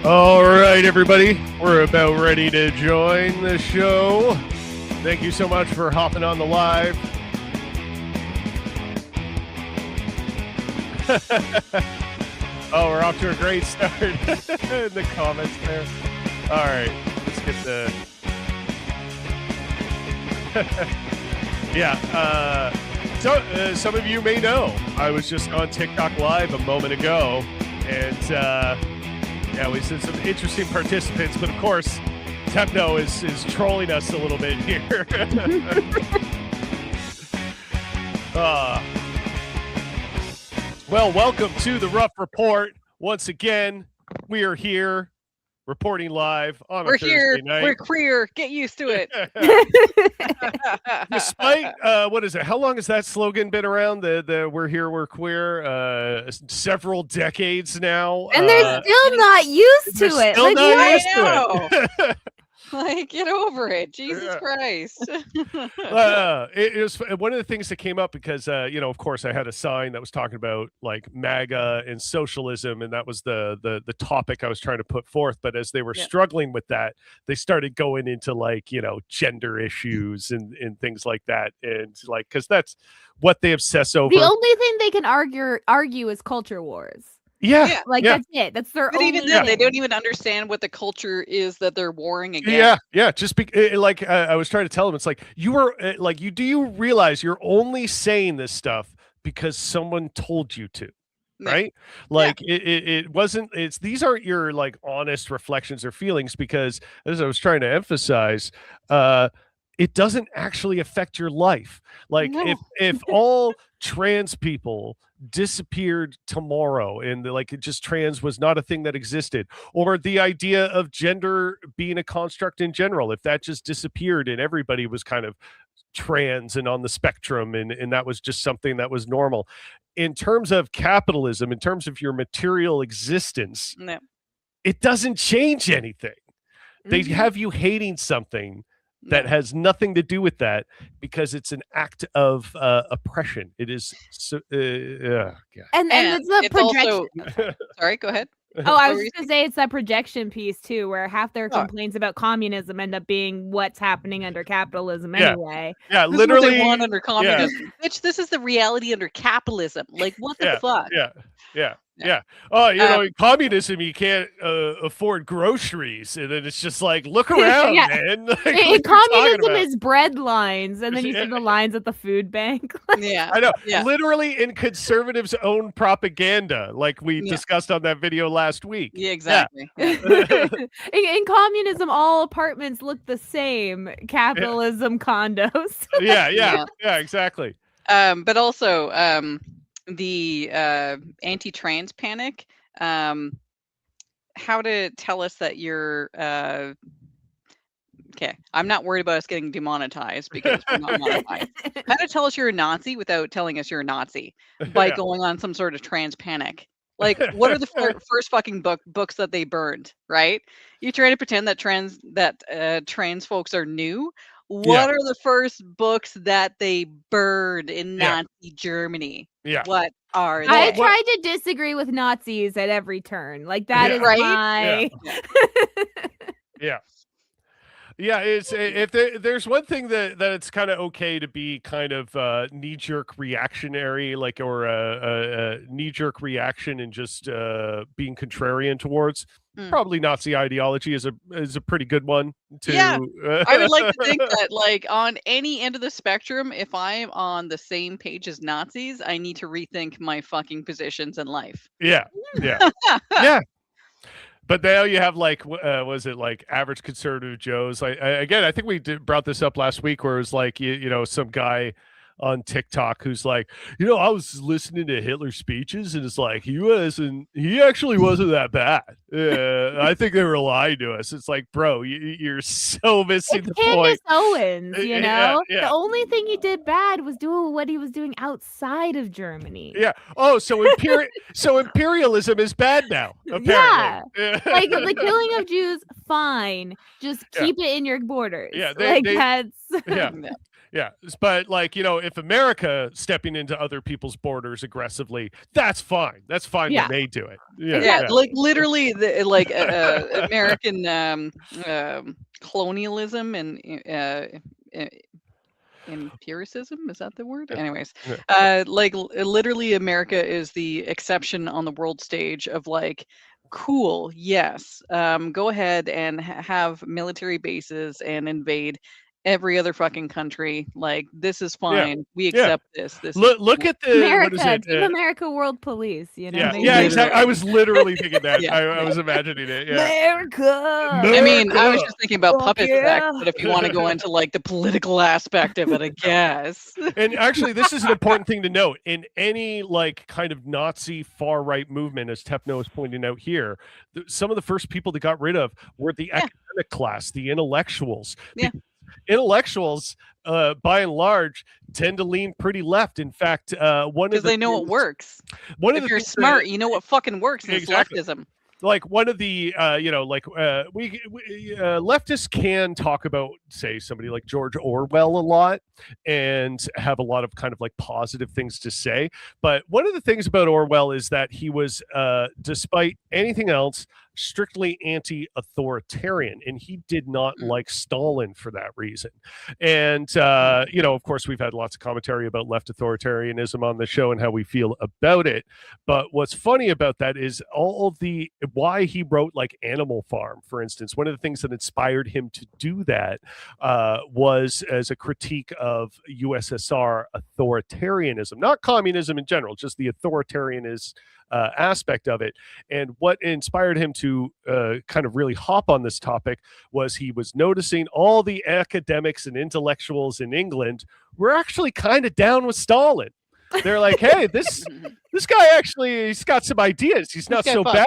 All right, everybody, we're about ready to join the show. Thank you so much for hopping on the live. Oh, we're off to a great start in the comments there. All right, let's get the... Yeah, so some of you may know, I was just on TikTok Live a moment ago, and yeah, we said some interesting participants, but of course, Techno is trolling us a little bit here. Well, welcome to the Rough Report. Once again, we are here reporting live on a Thursday night. We're queer. Get used to it. Despite, what is it? How long has that slogan been around? The we're here, we're queer. Several decades now. And they're still not used to it. Still like, not used I to it. Like, get over it. Jesus Christ. It was one of the things that came up because, of course, I had a sign that was talking about like MAGA and socialism, and that was the topic I was trying to put forth. But as they were struggling with that, they started going into like, gender issues and things like that. And like, because that's what they obsess over. The only thing they can argue is culture wars. Yeah. That's it. That's their But only even then, thing. they don't even understand what the culture is that they're warring against. Yeah. Just like I was trying to tell them, it's like you were like, do you realize you're only saying this stuff because someone told you to, right? Like it wasn't. These aren't your like honest reflections or feelings, because as I was trying to emphasize, it doesn't actually affect your life. Like if all trans people disappeared tomorrow and trans was not a thing that existed, or the idea of gender being a construct in general, if that just disappeared and everybody was kind of trans and on the spectrum and that was just something that was normal in terms of capitalism, in terms of your material existence, it doesn't change anything. They have you hating something that has nothing to do with that because it's an act of oppression. It is so, and it's the projection. Also... Sorry, go ahead. Oh, I was just gonna say it's that projection piece too, where half their complaints about communism end up being what's happening under capitalism anyway. Yeah, this literally. Is what they want under communism. Bitch, this is the reality under capitalism. Like, what the fuck? Yeah. Oh, in communism, you can't afford groceries. And then it's just like, look around, man. Like, communism is bread lines. And then you see the lines at the food bank. I know. Yeah. Literally in conservatives' own propaganda, like we discussed on that video last week. Yeah, exactly. In communism, all apartments look the same. Capitalism condos. Yeah, exactly. But also, the anti-trans panic, how to tell us that you're okay, I'm not worried about us getting demonetized because we're not monetized. How to tell us you're a Nazi without telling us you're a Nazi by going on some sort of trans panic. Like, what are the first fucking books that they burned, right? You try to pretend that trans folks are new. What are the first books that they burned in Nazi Germany? Yeah. What are they? I tried to disagree with Nazis at every turn. Like, that is my... Yeah, it's if there's one thing that it's kind of okay to be kind of knee-jerk reactionary, like, or a knee-jerk reaction and just being contrarian towards. Probably Nazi ideology is a pretty good one to. Yeah, I would like to think that, like, on any end of the spectrum, if I'm on the same page as Nazis, I need to rethink my fucking positions in life. Yeah. But now you have like, was it like average conservative Joes? Again, I think we brought this up last week, where it was like, some guy on TikTok who's like, I was listening to Hitler's speeches and it's like, he actually wasn't that bad. I think they were lying to us. It's like, bro, you're so missing the point. Owens, the only thing he did bad was doing what he was doing outside of Germany. Yeah. Oh, so imperialism is bad now, apparently. Yeah. Like the killing of Jews, fine. Just keep it in your borders. Yeah. That's... Yeah, but like, if America stepping into other people's borders aggressively, that's fine. That's fine Yeah. when they do it. Yeah, like literally, like American colonialism and empiricism, is that the word? Anyways, like literally, America is the exception on the world stage of like, cool, yes, go ahead and have military bases and invade every other fucking country. Like, this is fine. We accept this. This is Look at the what is America, it? Team America World Police. Yeah, they- exactly. I was literally thinking that. Yeah. I was imagining it. Yeah. America. I mean, I was just thinking about Fuck puppet sex, yeah. but if you want to go into like the political aspect of it, I guess. And actually, this is an important thing to note. In any like kind of Nazi far right movement, as Tepno is pointing out here, some of the first people they got rid of were the academic class, the intellectuals. Yeah. Intellectuals, by and large, tend to lean pretty left. In fact, because they know it works. If you're smart, you know what fucking works. And Exactly. It's leftism. Like one of the leftists can talk about, say, somebody like George Orwell a lot and have a lot of kind of like positive things to say. But one of the things about Orwell is that he was, despite anything else, strictly anti-authoritarian, and he did not like Stalin for that reason. And of course, we've had lots of commentary about left authoritarianism on the show and how we feel about it. But what's funny about that is all of the why he wrote like Animal Farm, for instance. One of the things that inspired him to do that was as a critique of USSR authoritarianism, not communism in general, just the authoritarianism aspect of it. And what inspired him to kind of really hop on this topic was he was noticing all the academics and intellectuals in England were actually kind of down with Stalin. They're like, hey, this guy actually, he's got some ideas. He's not so bad.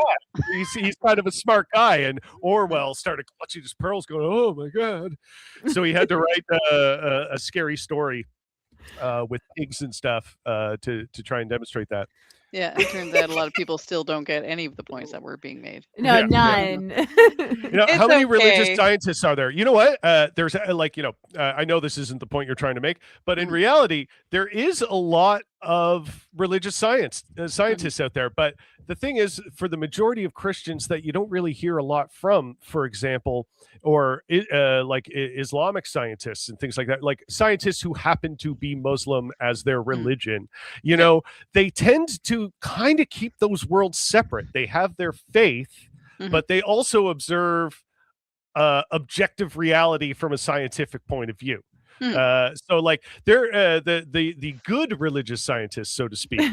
He's kind of a smart guy. And Orwell started clutching his pearls going, oh my God. So he had to write a scary story with pigs and stuff to try and demonstrate that. Yeah, it turns out a lot of people still don't get any of the points that were being made. No, none. How many religious scientists are there? You know what? There's I know this isn't the point you're trying to make, but in reality, there is a lot of religious scientists out there. But the thing is, for the majority of Christians that you don't really hear a lot from, for example, or like Islamic scientists and things like that, like scientists who happen to be Muslim as their religion, they tend to kind of keep those worlds separate. They have their faith, but they also observe objective reality from a scientific point of view. So like they're the good religious scientists, so to speak,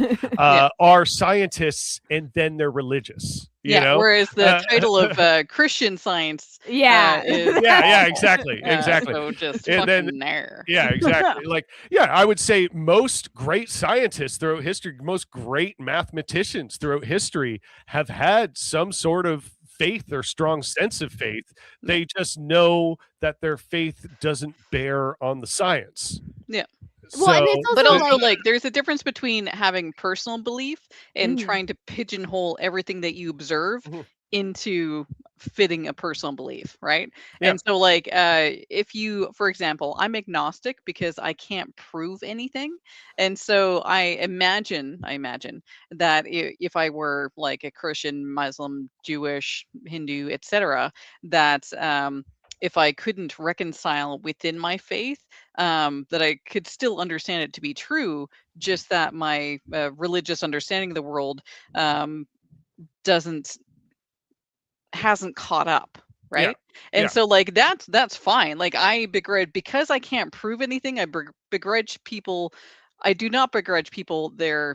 are scientists and then they're religious. Whereas the title of Christian Science, is, exactly. So just and then there. Yeah, exactly. I would say most great scientists throughout history, most great mathematicians throughout history have had some sort of faith or strong sense of faith. They just know that their faith doesn't bear on the science. Yeah. Well, but also like there's a difference between having personal belief and trying to pigeonhole everything that you observe into fitting a personal belief, right? And so like if you, for example, I'm agnostic because I can't prove anything, and so I imagine that if I were like a Christian, Muslim, Jewish, Hindu, etc., that if I couldn't reconcile within my faith, that I could still understand it to be true, just that my religious understanding of the world hasn't caught up, right? And so like that's fine. Like I begrudge, because I can't prove anything, I begrudge people. I do not begrudge people their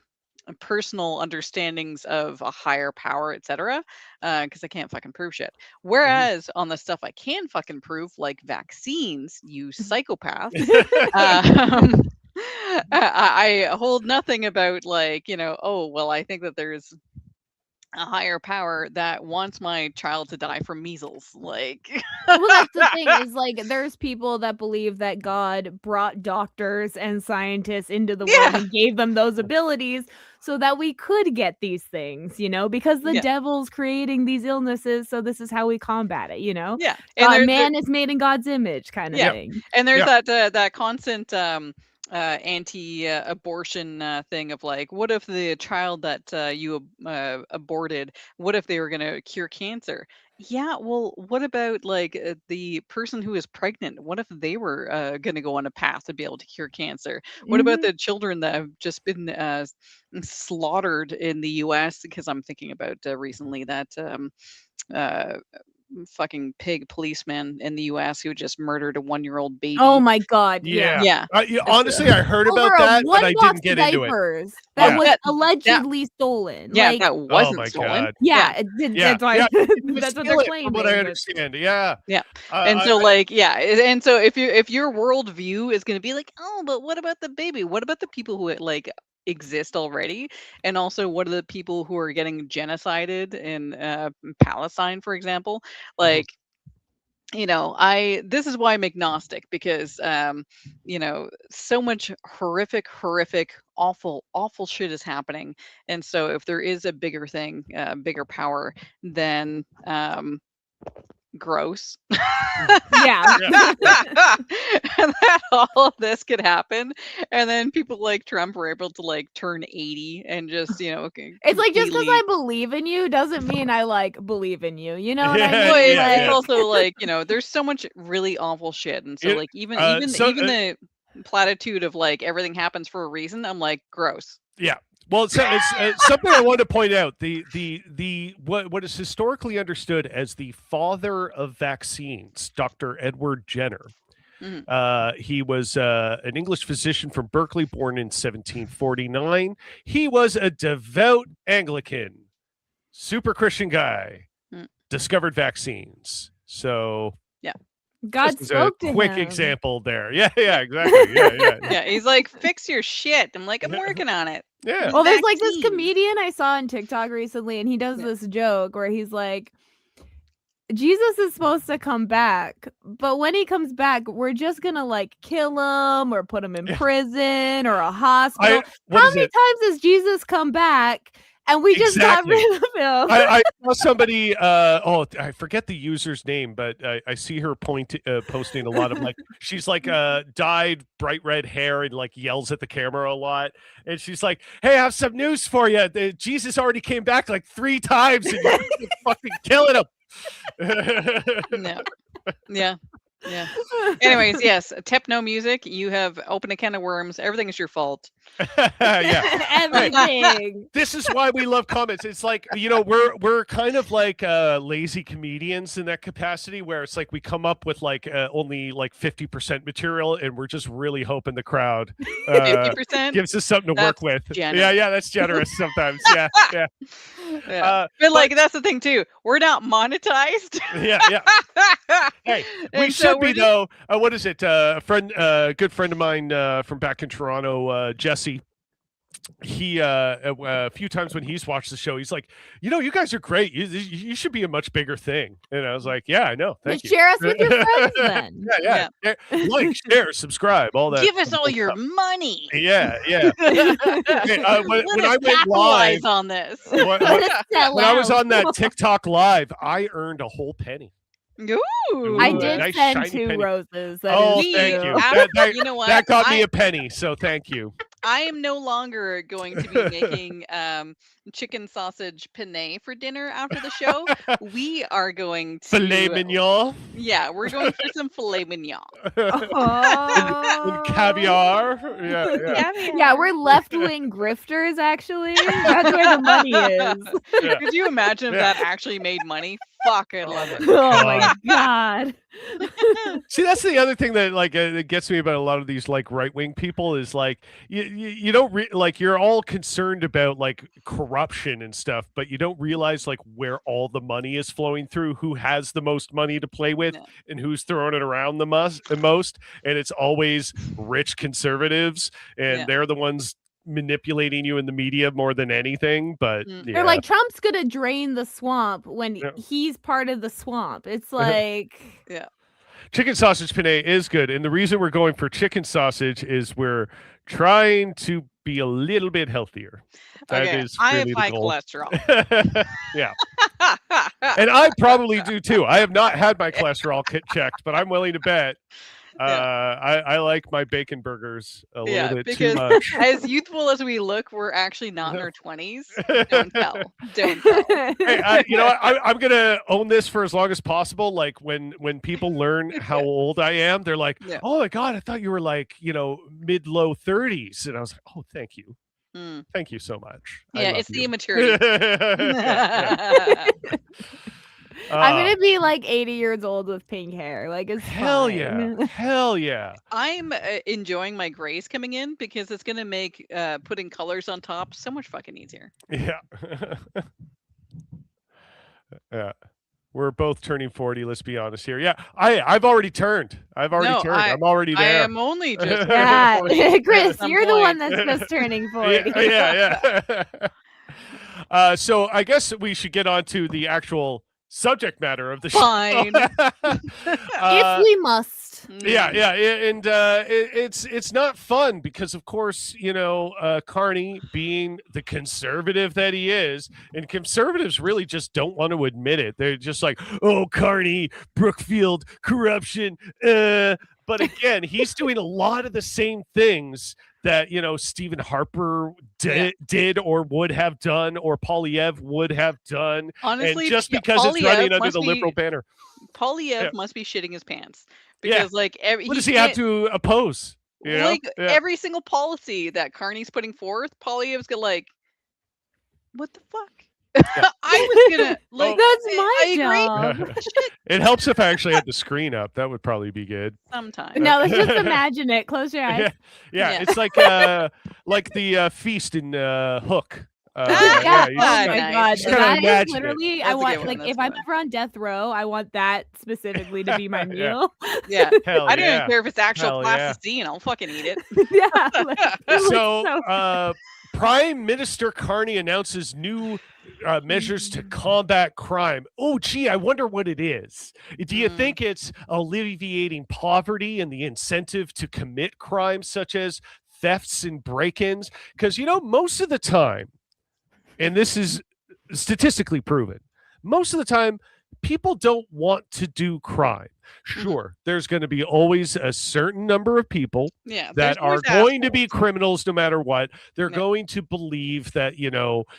personal understandings of a higher power, etc., because I can't fucking prove shit. Whereas on the stuff I can fucking prove, like vaccines, you psychopath, I hold nothing about like, oh well, I think that there's a higher power that wants my child to die from measles. Like, Well, that's the thing is like there's people that believe that God brought doctors and scientists into the world yeah, and gave them those abilities so that we could get these things, because the yeah, devil's creating these illnesses, so this is how we combat it, yeah. And there, man is made in God's image kind of Yep. thing. and there's Yeah. that constant anti-abortion thing of like, what if the child that you aborted, what if they were going to cure cancer? Yeah, well, what about like the person who is pregnant? What if they were going to go on a path to be able to cure cancer? What about Mhm. the children that have just been slaughtered in the U.S.? Because I'm thinking about recently that uh, fucking pig policeman in the US who just murdered a 1-year-old Oh baby. my God, yeah. Yeah. Yeah. Honestly, I heard Over about a that, but I one box didn't get of into it. diapers that Yeah. was That allegedly stolen. yeah, Like, that Oh wasn't my stolen. God. yeah, Yeah. that's why Yeah. that's what they're From claiming. what I but- understand. Yeah. Yeah. And so like, yeah, and so if your worldview is going to be like, oh, but what about the baby? What about the people who like exist already? And also, what are the people who are getting genocided in Palestine, for example? Mhm. Like, this is why I'm agnostic, because so much horrific, awful shit is happening. And so if there is a bigger thing, bigger power, then gross. Yeah. And that all of this could happen. And then people like Trump were able to like turn 80 and just, It's like just because completely. I believe in you doesn't mean I like believe in you. You know what I Yeah, mean? Well, yeah, it's yeah. also like, there's so much really awful shit. And so It- like even so, even the platitude of like everything happens for a reason, I'm like, gross. Yeah. Well, it's something I want to point out. The what is historically understood as the father of vaccines, Dr. Edward Jenner. Mhm. He was an English physician from Berkeley, born in 1749. He was a devout Anglican, super Christian guy. Mm. Discovered vaccines. So Yeah. God just as a spoke to quick him. example there. Yeah, exactly. Yeah. Yeah, he's like, fix your shit. I'm like, I'm working on it. Yeah. Well, there's like this Vaccines. comedian I saw on TikTok recently, and he does Yeah. this joke where he's like, Jesus is supposed to come back, but when he comes back, we're just gonna like kill him or put him in prison or a hospital. How many times has Jesus come back and we just got rid of him? I saw somebody. I forget the user's name, but I see her posting a lot of like she's like dyed bright red hair and like yells at the camera a lot, and she's like, "Hey, I have some news for you. Jesus already came back like 3 times, and you're fucking killing him." No. Yeah. Yeah. Anyways, yes, techno music. You have opened a can of worms. Everything is your fault. Yeah. Everything. This is why we love comments. It's like, we're kind of like lazy comedians in that capacity, where it's like we come up with like only like 50% material, and we're just really hoping the crowd 50% gives us something to work with. generous. Yeah, that's generous sometimes. Yeah. Yeah. But like that's the thing too. We're not monetized. Yeah. Hey, we And so should be we're just- though. What is it? A good friend of mine from back in Toronto, Jesse. He a few times when he's watched the show, he's like, you guys are great. You should be a much bigger thing. And I was like, yeah, I know. Thank you. Share us with your friends then. Yeah. Like, share, subscribe, all that. Give us all your money. Yeah. Hey, when I went capitalize live on this. when I was on that out. TikTok live, I earned a whole penny. Ooh. I Ooh, a did nice send shiny 2 penny. roses. Oh, is thank true. you. You know what? That got me a penny, so thank you. I am no longer going to be making chicken sausage penne for dinner after the show. We are going to Filet mignon Yeah, we're going for some filet mignon. Oh. and caviar. Yeah. Yeah, we're left-wing grifters, actually. That's where the money is. Yeah. Could you imagine if that actually made money? Fuck, I love it. Oh my God. See, that's the other thing that like that gets me about a lot of these like right wing people is like you don't like you're all concerned about like corruption and stuff, but you don't realize like where all the money is flowing through, who has the most money to play with, Yeah. and who's throwing it around the most, and it's always rich conservatives, and Yeah. they're the ones manipulating you in the media more than anything. But They're yeah, like, Trump's gonna drain the swamp when Yeah. he's part of the swamp. It's like, Yeah. Chicken sausage penne is good, and the reason we're going for chicken sausage is we're trying to be a little bit healthier. That Okay. is I have really the high goal. cholesterol. Yeah. And I probably do too. I have not had my cholesterol checked, but I'm willing to bet I like my bacon burgers a little bit too because much. as youthful as we look, we're actually not in our 20s. Don't tell. Don't tell. Hey, you know what? I'm gonna own this for as long as possible. Like when people learn how old I am, they're like, Yeah. "Oh my god, I thought you were like mid low 30s," and I was like, "Oh, thank you, thank you so much." I Yeah, love it's the you. immaturity. I'm gonna be like 80 years old with pink hair. Like, it's Hell fine. yeah, hell yeah. I'm enjoying my grays coming in because it's gonna make putting colors on top so much fucking easier. Yeah. Yeah. We're both turning 40, let's be honest here. Yeah, I've already turned. I've already turned. I'm already I there. am only just Yeah, Chris, some you're the one point. that's just turning 40. Yeah. So I guess we should get on to the actual subject matter of the Fine. show. If we must. Yeah, and it's not fun because, of course, Carney, being the conservative that he is, and conservatives really just don't want to admit it. They're just like, "Oh, Carney, Brookfield, corruption." But again, he's doing a lot of the same things that Stephen Harper did or would have done, or Polyev would have done. Honestly, and just because it's running under the liberal banner, Polyev must be shitting his pants because like what does he have to oppose? Every single policy that Carney's putting forth, Polyev's got like, what the fuck? I was gonna like. That's my I job. It helps if I actually had the screen up. That would probably be good. Sometimes. No, let's just imagine it. Close your eyes. Yeah. It's like the feast in Hook. Oh my god! Just kinda That is imagine literally. That's I a want good one, if I'm ever on death row, I want that specifically to be my meal. Yeah. Hell I don't yeah. even care if it's actual Hell yeah. plasticine. I'll fucking eat it. Yeah. Like, it So, looks Prime Minister Carney announces new measures to combat crime. Oh, gee, I wonder what it is. Do you think it's alleviating poverty and the incentive to commit crimes such as thefts and break-ins? Because, most of the time, and this is statistically proven, most of the time, people don't want to do crime. Sure, there's going to be always a certain number of people that are going to be criminals no matter what. They're going to believe that,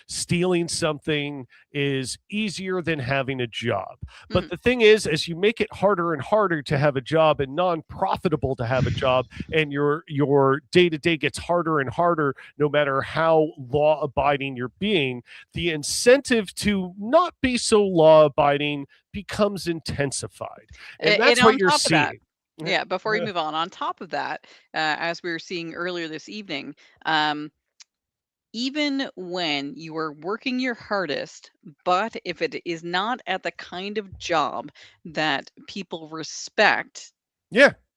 stealing something is easier than having a job. But the thing is, as you make it harder and harder to have a job and non-profitable to have a job, and your day-to-day gets harder and harder, no matter how law-abiding you're being, the incentive to not be so law-abiding becomes intensified. And that's what you're seeing. Before we move on top of that, as we were seeing earlier this evening, even when you are working your hardest, but if it is not at the kind of job that people respect,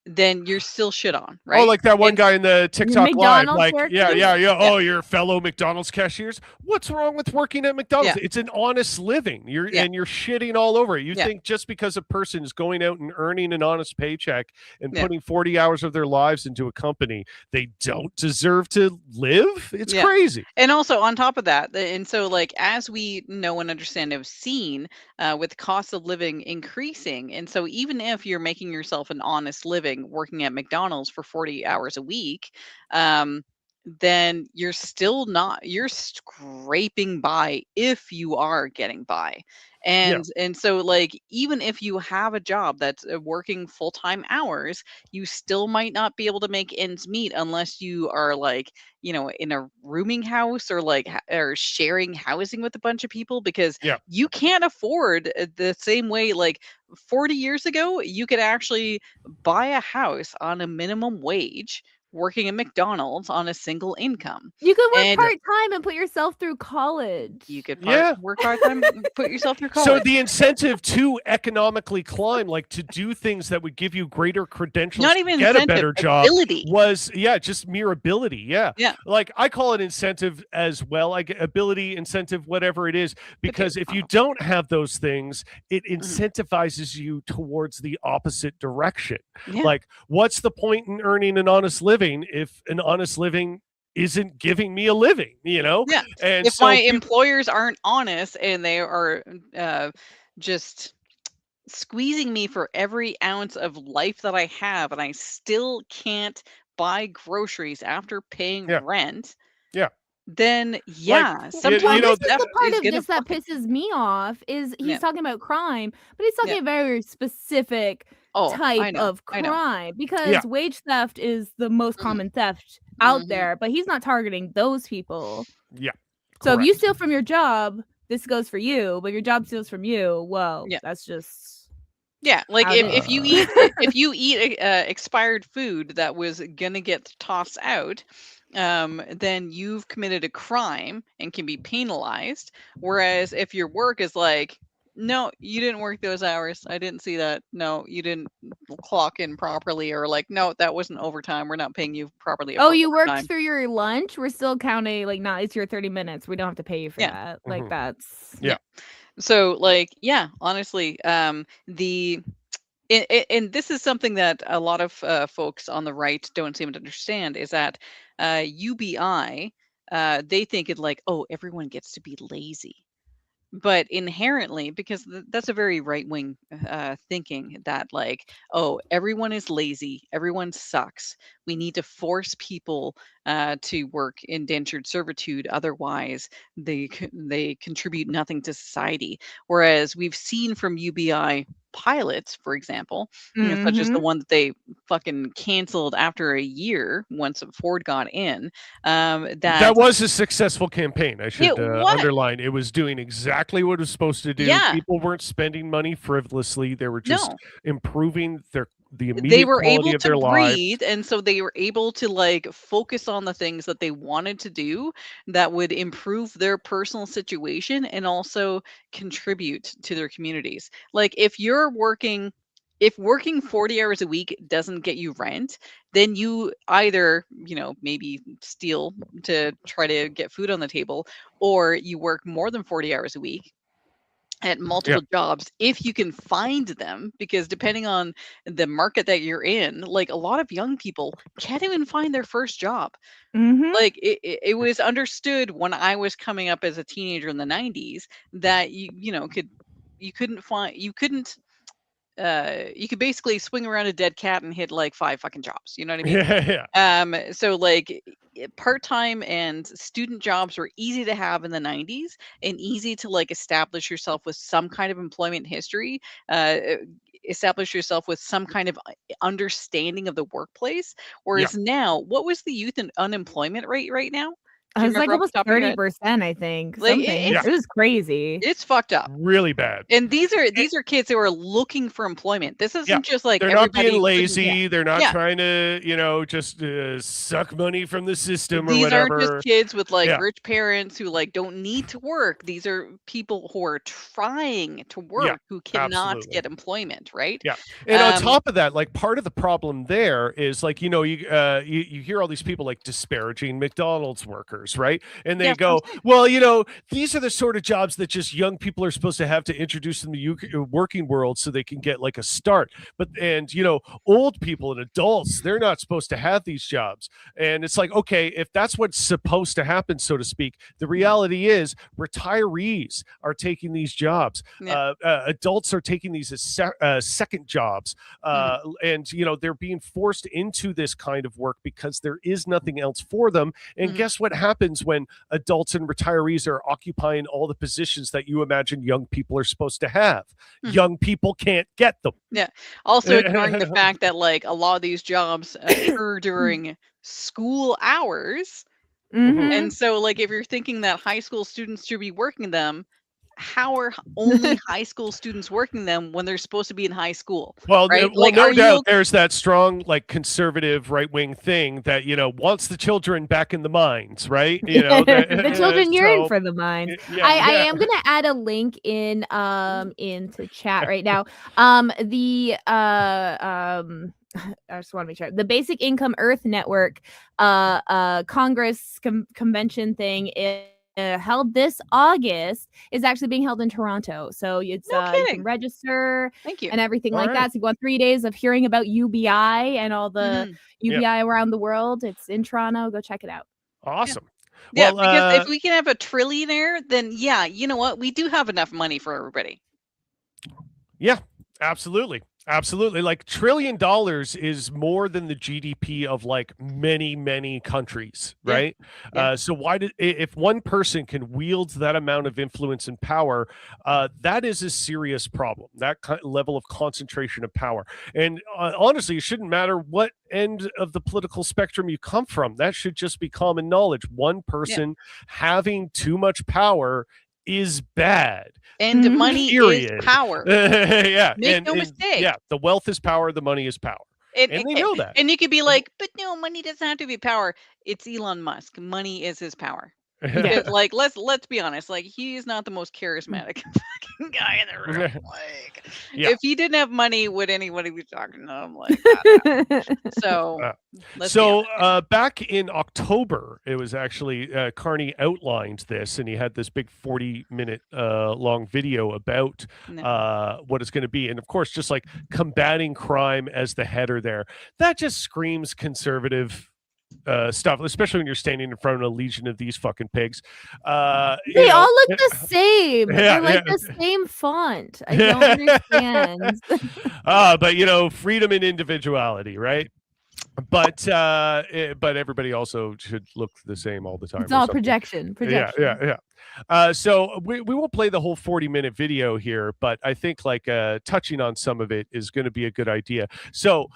then you're still shit on, right? Oh, like that one guy in the TikTok live, like, yeah. Oh, you're fellow McDonald's cashiers. What's wrong with working at McDonald's? It's an honest living. And you're shitting all over it. You think just because a person is going out and earning an honest paycheck and putting 40 hours of their lives into a company, they don't deserve to live? It's crazy. And also on top of that, and so like as we know and understand, have seen with cost of living increasing, and so even if you're making yourself an honest living working at McDonald's for 40 hours a week, then you're scraping by if you are getting by. And so like even if you have a job that's working full-time hours, you still might not be able to make ends meet unless you are like, in a rooming house or like or sharing housing with a bunch of people, because you can't afford the same way. Like 40 years ago, you could actually buy a house on a minimum wage, working at McDonald's on a single income. You could work And part-time and put yourself through college. you could Yeah. work part-time, put yourself through So college. the incentive to economically climb, like to do things that would give you greater credentials Not to even get a incentive, better job ability. was, just mere ability. Yeah. Yeah. Like I call it incentive as well, like ability, incentive, whatever it is, because if you don't have those things, it incentivizes you towards the opposite direction. Yeah. Like, what's the point in earning an honest living if an honest living isn't giving me a living, Yeah. And if so my employers aren't honest and they are just squeezing me for every ounce of life that I have, and I still can't buy groceries after paying Yeah. rent, Yeah. then Well, sometimes this is that the part is of gonna this that fucking pisses me off is he's Yeah. talking about crime, but he's talking Yeah. a very specific Oh, type I know, of I know. crime because Yeah. wage theft is the most Mhm. common theft out Mhm. there, but he's not targeting those people. Yeah. So if you Correct. steal from your job, this goes for you, but your job steals from you, well, Yeah. that's just Yeah, like how it if you is. eat if you eat expired food that was gonna get tossed out, then you've committed a crime and can be penalized. Whereas if your work is like, no, you didn't work those hours. I didn't see that. No, you didn't clock in properly, or like, no, that wasn't overtime. We're not paying you properly Oh, for you worked overtime. through your lunch? We're still counting like not it's your 30 minutes. We don't have to pay you for Yeah. that. Like Mhm. that's Yeah. So like, yeah, honestly, the and this is something that a lot of folks on the right don't seem to understand is that UBI, they think it like, oh, everyone gets to be lazy. But inherently, because that's a very right wing thinking that, like, oh, everyone is lazy, everyone sucks. We need to force people to work indentured servitude. Otherwise, they contribute nothing to society. Whereas we've seen from UBI pilots, for example, such as the Mhm. one that they fucking canceled after a year once Ford got in, that That was a successful campaign. I should it was. underline. It was doing exactly what it was supposed to do. Yeah. People weren't spending money frivolously. They were just No. improving the They immediate were quality able of to their lives. breathe, and so they were able to like focus on the things that they wanted to do that would improve their personal situation and also contribute to their communities. Like if working 40 hours a week doesn't get you rent, then you either, maybe steal to try to get food on the table, or you work more than 40 hours a week at Yeah. multiple jobs if you can find them, because depending on the market that you're in, like a lot of young people can't even find their first job. Mhm. Like it was understood when I was coming up as a teenager in the 90s that you couldn't you could basically swing around a dead cat and hit like 5 fucking jobs, you know what I mean? Yeah. So like part-time and student jobs were easy to have in the 90s and easy to like establish yourself with some kind of employment history, establish yourself with some kind of understanding of the workplace. Yeah. Whereas now, what was the youth and unemployment rate right now? I Do you was like remember off the almost top of your head? 30%, I think. Like Something. Yeah. It was crazy. it's fucked up. Really bad. And these are kids who are looking for employment. This isn't just like They're not everybody being couldn't- lazy. They're not Yeah. trying to, just suck money from the system or These aren't whatever. just kids with like Yeah. rich parents who like don't need to work. These are people who are trying to work who cannot absolutely. get employment, right? Yeah. And on Um, top of that, like part of the problem there is like, you hear all these people like disparaging McDonald's workers, right? And they Yeah, that's what I'm go, saying. well, these are the sort of jobs that just young people are supposed to have to introduce in the working world so they can get like a start. And old people and adults, they're not supposed to have these jobs. And it's like, okay, if that's what's supposed to happen, so to speak, the reality is retirees are taking these jobs. Yeah. Adults are taking these as second jobs. And, they're being forced into this kind of work because there is nothing else for them. And guess what happens when adults and retirees are occupying all the positions that you imagine young people are supposed to have? Young people can't get them. Yeah. Also ignoring the fact that like a lot of these jobs occur during school hours. Mhm. And so like if you're thinking that high school students should be working them, how are only high school students working them when they're supposed to be in high school? Well, right? well, Like, no are you doubt there's that strong, like, conservative right-wing thing that, wants the children back in the mines, right? The children yearn so for the mines. yeah, I yeah. am gonna add a link into chat right now. I just want to make sure the Basic Income Earth Network Congress convention thing is held this August, is actually being held in Toronto. So it's No you kidding. can register Thank you. and everything All like right. that. So you go on 3 days of hearing about UBI and all the UBI around the world. It's in Toronto. Go check it out. Awesome. Yeah, Well, because if we can have a trillionaire, then yeah, you know what? We do have enough money for everybody. yeah, absolutely. Absolutely. Like $1 trillion is more than the GDP of like many countries, Yeah. right? Yeah. So if one person can wield that amount of influence and power, that is a serious problem. That level of concentration of power. And honestly, it shouldn't matter what end of the political spectrum you come from. That should just be common knowledge. One person having too much power is bad. And money is power. Yeah. Make no mistake. Yeah. The wealth is power. The money is power. And they know that. And you could be like, but no, money doesn't have to be power. It's Elon Musk. Money is his power. Because, like, let's be honest, like, he's not the most charismatic fucking guy in the room. Like, if he didn't have money, would anybody be talking to him like that? So, back in October, it was actually Carney outlined this, and he had this big 40-minute long video about what it's going to be, and of course, just like combating crime as the header there. That just screams conservative stuff, especially when you're standing in front of a legion of these fucking pigs. They all look the same. They're like the same font. I don't understand. But freedom and individuality, right? But everybody also should look the same all the time. It's all projection. Yeah. So we won't play the whole 40-minute video here, but I think like touching on some of it is going to be a good idea. So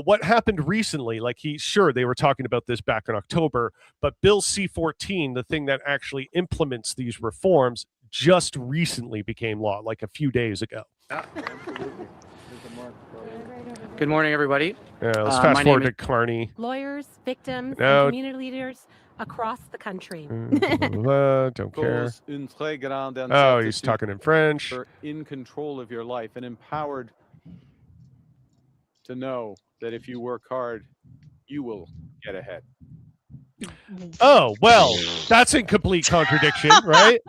what happened recently, like they were talking about this back in October, but Bill C-14, the thing that actually implements these reforms, just recently became law, like a few days ago. Good morning, everybody. Let's fast forward to Carney. Lawyers, victims, and community leaders across the country. Don't care. Oh, he's talking in French. In control of your life and empowered to know that if you work hard, you will get ahead. Oh, well, that's in complete contradiction, right?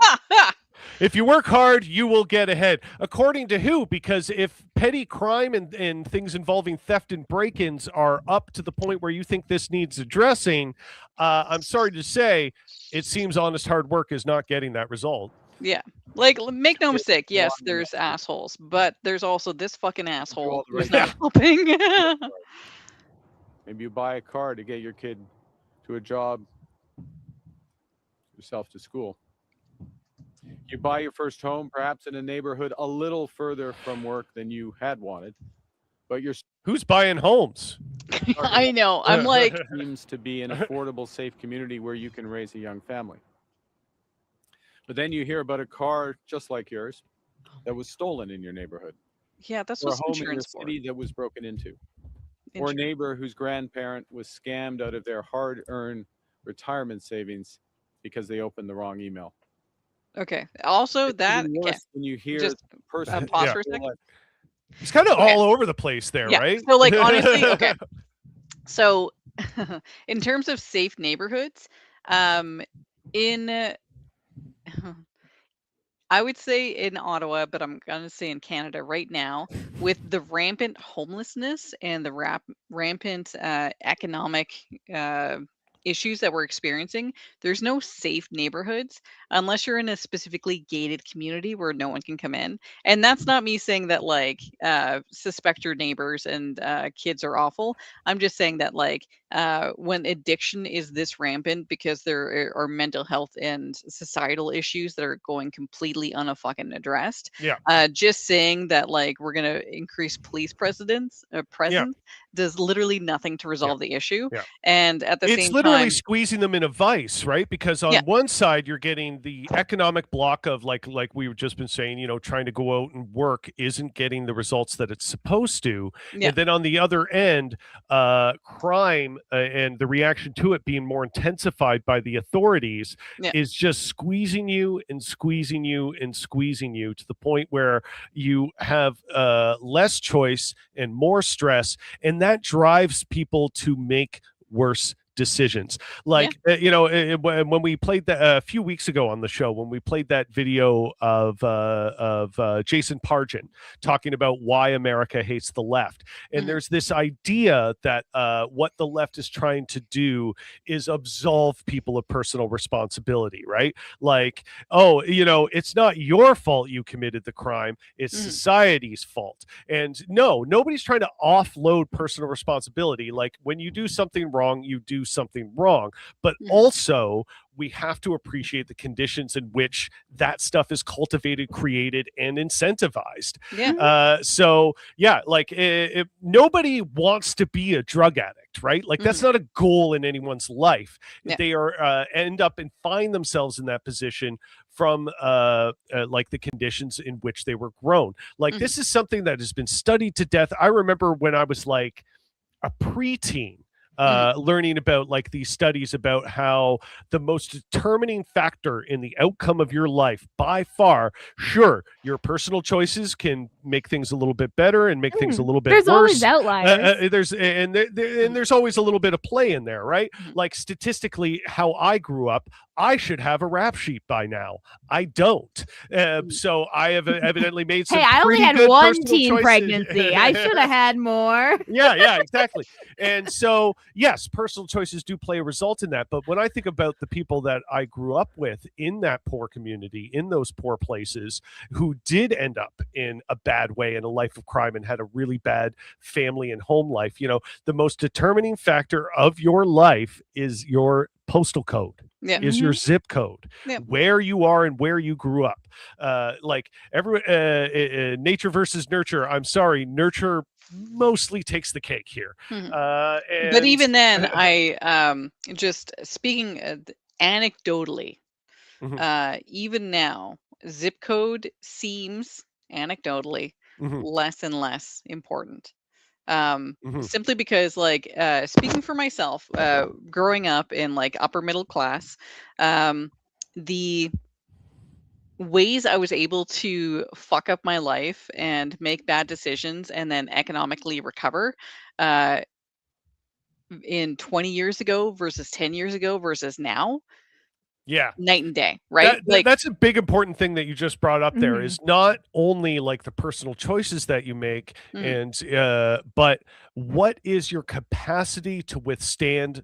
If you work hard, you will get ahead. According to who? Because if petty crime and things involving theft and break-ins are up to the point where you think this needs addressing, I'm sorry to say, it seems honest hard work is not getting that result. Yeah. Like, make no mistake. Yes, there's assholes, but there's also this fucking asshole who's not helping. Maybe you buy a car to get your kid to a job, yourself to school. You buy your first home, perhaps in a neighborhood a little further from work than you had wanted, but who's buying homes? I know. I'm like, seems to be an affordable, safe community where you can raise a young family. But then you hear about a car just like yours that was stolen in your neighborhood. Yeah, that's what what's home insurance in the city that was broken into, or a Insurance. neighbor whose grandparent was scammed out of their hard-earned retirement savings because they opened the wrong email. Okay. Also, It's that even worse when you hear just the person pause for a second. It's kind of all over the place there, right? So, like, honestly, okay. So, in terms of safe neighborhoods, in I would say in Ottawa, but I'm gonna say in Canada right now, with the rampant homelessness and the rampant economic issues that we're experiencing, there's no safe neighborhoods unless you're in a specifically gated community where no one can come in. And that's not me saying that like suspect your neighbors and kids are awful. I'm just saying that like when addiction is this rampant because there are mental health and societal issues that are going completely unfucking addressed. Just saying that like we're gonna increase police presence does literally nothing to resolve the issue. And at the same time, literally squeezing them in a vice, right? Because on one side you're getting the economic block of like we've just been saying, you know, trying to go out and work isn't getting the results that it's supposed to. And then on the other end, crime and the reaction to it being more intensified by the authorities is just squeezing you and squeezing you and squeezing you to the point where you have less choice and more stress, and that drives people to make worse decisions. Like you know, when we played that a few weeks ago on the show, when we played that video of Jason Pargin talking about why America hates the left, and there's this idea that what the left is trying to do is absolve people of personal responsibility, right? Like, oh, you know, it's not your fault you committed the crime, it's society's fault. And no, nobody's trying to offload personal responsibility. Like, when you do something wrong, you do something wrong, but also we have to appreciate the conditions in which that stuff is cultivated, created, and incentivized. So yeah, like nobody wants to be a drug addict, right? Like that's not a goal in anyone's life. They are end up and find themselves in that position from like the conditions in which they were grown. Like this is something that has been studied to death. I remember when I was like a preteen, learning about like these studies about how the most determining factor in the outcome of your life by far, sure, your personal choices can make things a little bit better and make things a little bit worse. Always outliers. There's always a little bit of play in there, right? Like statistically, how I grew up, I should have a rap sheet by now. I don't. So I have evidently made some I only had good one personal teen choices. pregnancy. I should have had more. Yeah, exactly. And so, yes, personal choices do play a result in that. But when I think about the people that I grew up with in that poor community, in those poor places, who did end up in a bad way in a life of crime and had a really bad family and home life, you know, the most determining factor of your life is your postal code. Is your zip code, where you are and where you grew up. Like every nature versus nurture. I'm sorry, nurture mostly takes the cake here. But even then, I just speaking anecdotally, even now, zip code seems anecdotally less and less important. Simply because, like, speaking for myself, growing up in like upper middle class, the ways I was able to fuck up my life and make bad decisions and then economically recover in 20 years ago versus 10 years ago versus now, night and day, right? That's a big important thing that you just brought up there, is not only like the personal choices that you make and but what is your capacity to withstand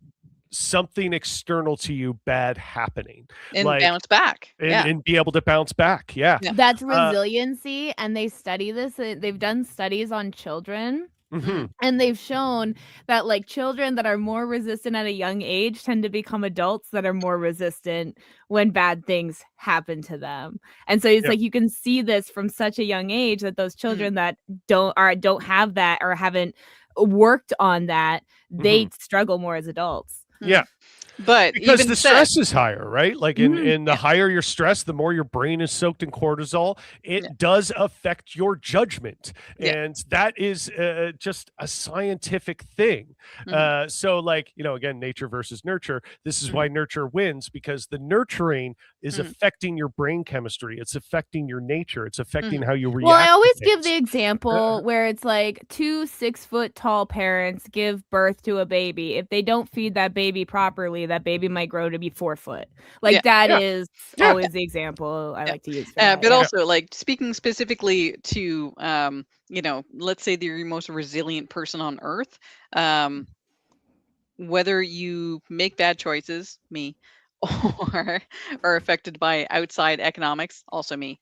something external to you bad happening and like, bounce back and be able to bounce back. That's resiliency. And they study this, they've done studies on children. And they've shown that like children that are more resistant at a young age tend to become adults that are more resistant when bad things happen to them. And so it's like you can see this from such a young age that those children that don't have that or haven't worked on that, they struggle more as adults. But because even the stress is higher, right? Like in the higher your stress, the more your brain is soaked in cortisol. It does affect your judgment, and that is just a scientific thing. So, like, you know, again, nature versus nurture. This is why nurture wins, because the nurturing is affecting your brain chemistry. It's affecting your nature. It's affecting how you react. Well, I always give the example where it's like 2 6-foot-tall parents give birth to a baby. If they don't feed that baby properly, that baby might grow to be 4 foot. Like that is always the example I like to use. But also, like, speaking specifically to, you know, let's say you're the most resilient person on earth, whether you make bad choices, me, or are affected by outside economics, also me,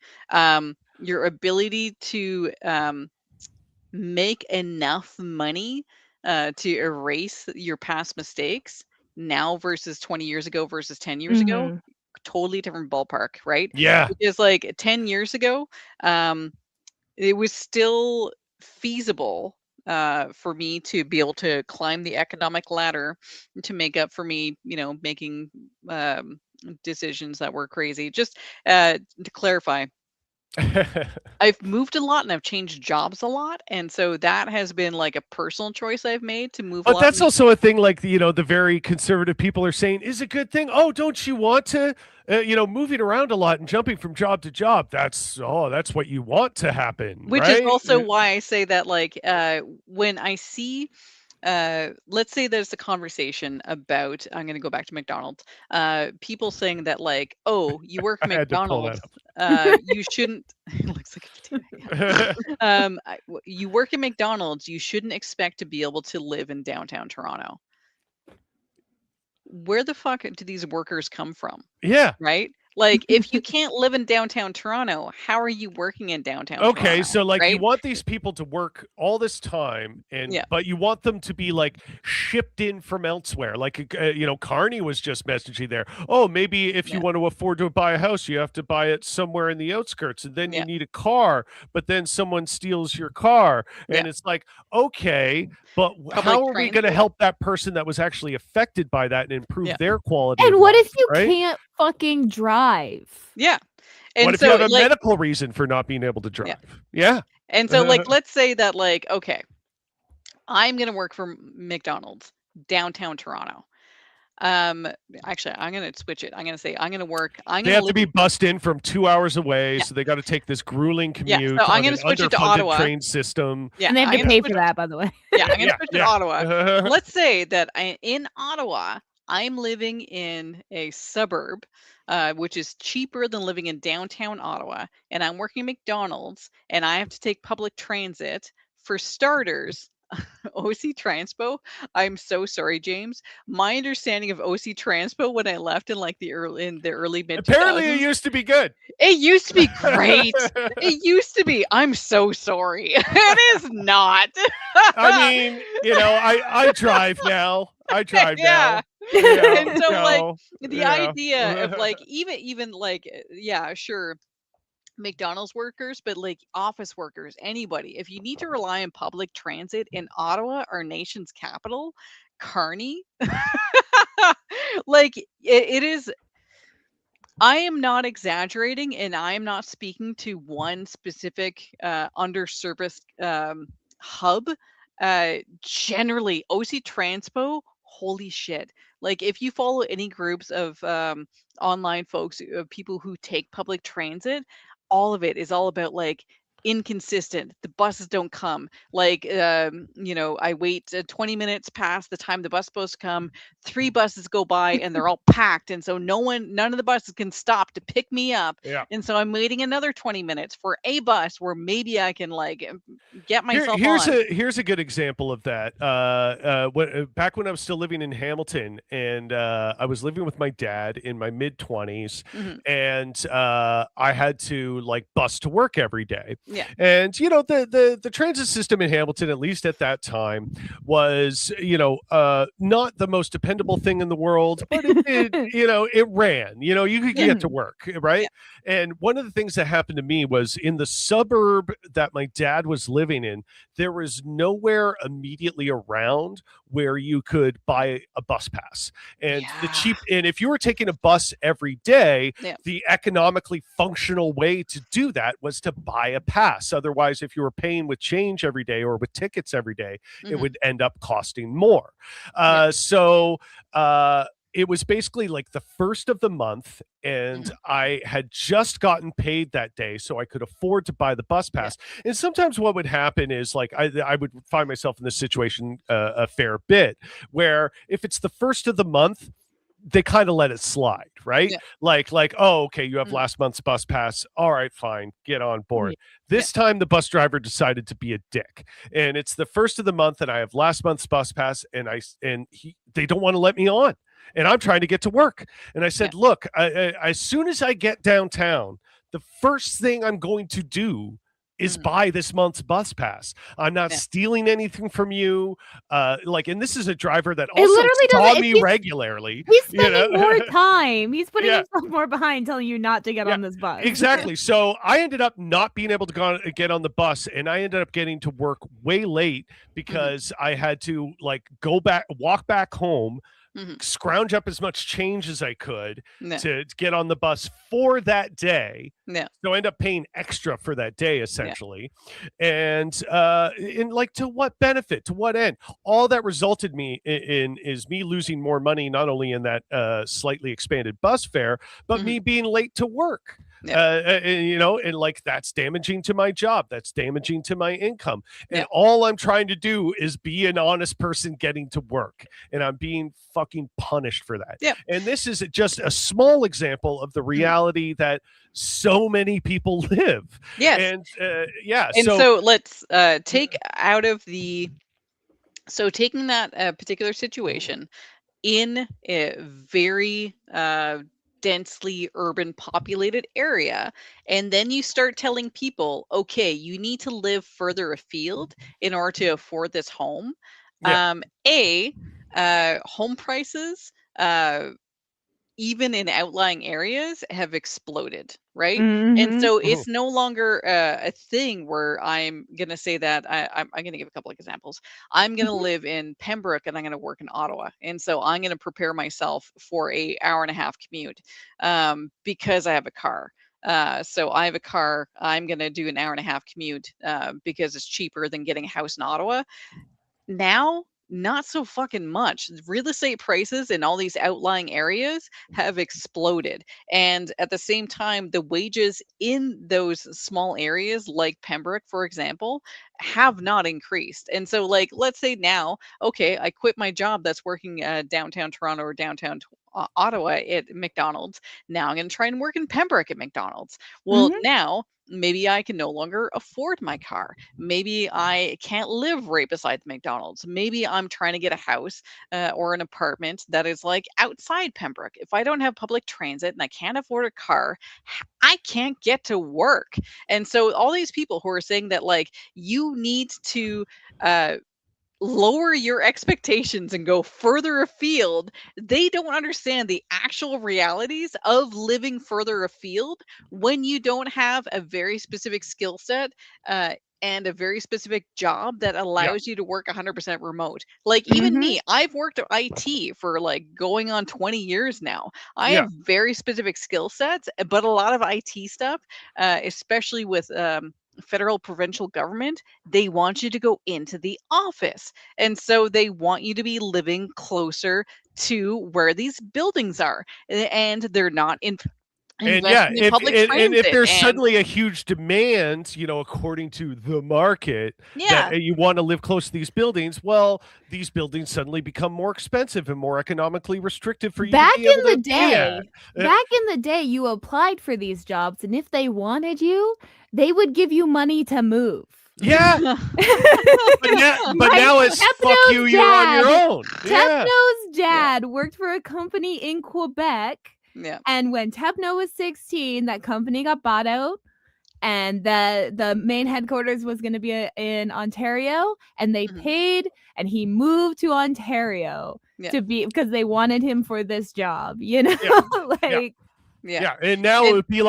your ability to make enough money to erase your past mistakes now versus 20 years ago versus 10 years ago, totally different ballpark, right? Because like 10 years ago, it was still feasible for me to be able to climb the economic ladder to make up for me, making decisions that were crazy. Just to clarify, I've moved a lot and I've changed jobs a lot, and so that has been like a personal choice I've made to move a But lot. that's also a thing, like, the very conservative people are saying is a good thing. Oh, don't you want to, moving around a lot and jumping from job to job? That's what you want to happen, Which is right? also why I say that, like, when I see, let's say there's a conversation about, I'm going to go back to McDonald's, people saying that, like, oh, you work at I had to pull that McDonald's, you shouldn't, it looks like a potato. Yeah. You work at McDonald's, you shouldn't expect to be able to live in downtown Toronto. Where the fuck do these workers come from? Yeah. Right? Like, if you can't live in downtown Toronto, how are you working in downtown Toronto? Okay, so like you right? want these people to work all this time, but you want them to be like shipped in from elsewhere. Like Carney was just messaging there. Oh, maybe if you want to afford to buy a house, you have to buy it somewhere in the outskirts, and then you need a car. But then someone steals your car, and it's like, okay, but how are we going to help that person that was actually affected by that and improve their quality? And of what life, if you right? can't fucking drive? Yeah. And what if so, you have a like, medical reason for not being able to drive? Yeah. And so, like, let's say that, like, okay, I'm going to work for McDonald's downtown Toronto. Actually, I'm going to switch it. I'm going to say I'm going to work. They have to be bussed in from 2 hours away, so they got to take this grueling commute. So I'm going to switch it to Ottawa. Train system. Yeah, and they have to pay for that, by the way. Yeah, I'm going to switch it to Ottawa. Let's say that in Ottawa, I'm living in a suburb, which is cheaper than living in downtown Ottawa, and I'm working at McDonald's, and I have to take public transit. For starters, OC Transpo, I'm so sorry, James. My understanding of OC Transpo when I left in like the early mid, apparently it used to be good. It used to be great. It used to be. I'm so sorry. It is not. I mean, I drive now. I drive now. And so, like, the idea of, like, even like, sure, McDonald's workers, but like office workers, anybody, if you need to rely on public transit in Ottawa, our nation's capital, Carney, like, it is. I am not exaggerating, and I am not speaking to one specific underserviced hub. Generally, OC Transpo, holy shit. Like, if you follow any groups of online folks, people who take public transit, all of it is all about, like, inconsistent. The buses don't come. Like, I wait 20 minutes past the time the bus is supposed to come. 3 buses go by and they're all packed, and so none of the buses can stop to pick me up. Yeah. And so I'm waiting another 20 minutes for a bus where maybe I can, like, get myself Here's a good example of that. Back when I was still living in Hamilton, and I was living with my dad in my mid-20s, and I had to, like, bus to work every day. Yeah. And the transit system in Hamilton, at least at that time, was not the most dependable thing in the world, but it ran. You could get to work, right? Yeah. And one of the things that happened to me was in the suburb that my dad was living in, there was nowhere immediately around where you could buy a bus pass. And and if you were taking a bus every day, the economically functional way to do that was to buy a pass. Otherwise, if you were paying with change every day or with tickets every day, it would end up costing more. So it was basically like the first of the month, and I had just gotten paid that day, so I could afford to buy the bus pass. And sometimes what would happen is, like, I would find myself in this situation a fair bit, where if it's the first of the month, they kind of let it slide, right? Like, oh, okay, you have last month's bus pass. All right, fine, get on board. This time the bus driver decided to be a dick, and it's the first of the month, and I have last month's bus pass, and they don't want to let me on, and I'm trying to get to work. And I said, look, as soon as I get downtown, the first thing I'm going to do is buy this month's bus pass. I'm not stealing anything from you. And this is a driver that also saw me regularly. He's spending more time. He's putting himself more behind, telling you not to get on this bus. Exactly. So I ended up not being able to get on the bus, and I ended up getting to work way late because I had to walk back home, scrounge up as much change as I could to get on the bus for that day. So I end up paying extra for that day, essentially. And to what benefit? To what end? All that resulted in is me losing more money, not only in that slightly expanded bus fare, but me being late to work. That's damaging to my job. That's damaging to my income. And all I'm trying to do is be an honest person getting to work. And I'm being fucking punished for that. And this is just a small example of the reality that so many people live. And so let's take out of the taking that particular situation in a very densely urban populated area, and then you start telling people, okay, you need to live further afield in order to afford this home. Home prices even in outlying areas have exploded, right? And so it's no longer a thing where I'm gonna say that I'm gonna give a couple of examples. I'm gonna live in Pembroke and I'm gonna work in Ottawa, and so I'm gonna prepare myself for a hour-and-a-half commute because I have a car. So I have a car. I'm gonna do an hour-and-a-half commute because it's cheaper than getting a house in Ottawa. Now, not so fucking much. Real estate prices in all these outlying areas have exploded. And at the same time, the wages in those small areas, like Pembroke, for example, have not increased. And so, let's say now, okay, I quit my job that's working downtown Toronto or downtown Ottawa at McDonald's. Now I'm going to try and work in Pembroke at McDonald's. Well, now maybe I can no longer afford my car. Maybe I can't live right beside McDonald's. Maybe I'm trying to get a house or an apartment that is outside Pembroke. If I don't have public transit and I can't afford a car, I can't get to work. And so all these people who are saying that you need to lower your expectations and go further afield, they don't understand the actual realities of living further afield when you don't have a very specific skill set and a very specific job that allows you to work 100% remote. Even me, I've worked at IT for going on 20 years now. I have very specific skill sets, but a lot of IT stuff, especially with federal provincial government, they want you to go into the office, and so they want you to be living closer to where these buildings are, and they're not in and if there's suddenly a huge demand, according to the market, that you want to live close to these buildings, well, these buildings suddenly become more expensive and more economically restrictive for you. Back in the day, you applied for these jobs, and if they wanted you, they would give you money to move. Yeah. but now it's fuck you, you're on your own. Tepno's dad worked for a company in Quebec. Yeah. And when Tepno was 16, that company got bought out, and the main headquarters was going to be in Ontario, and they paid, and he moved to Ontario to be, because they wanted him for this job, and now it would be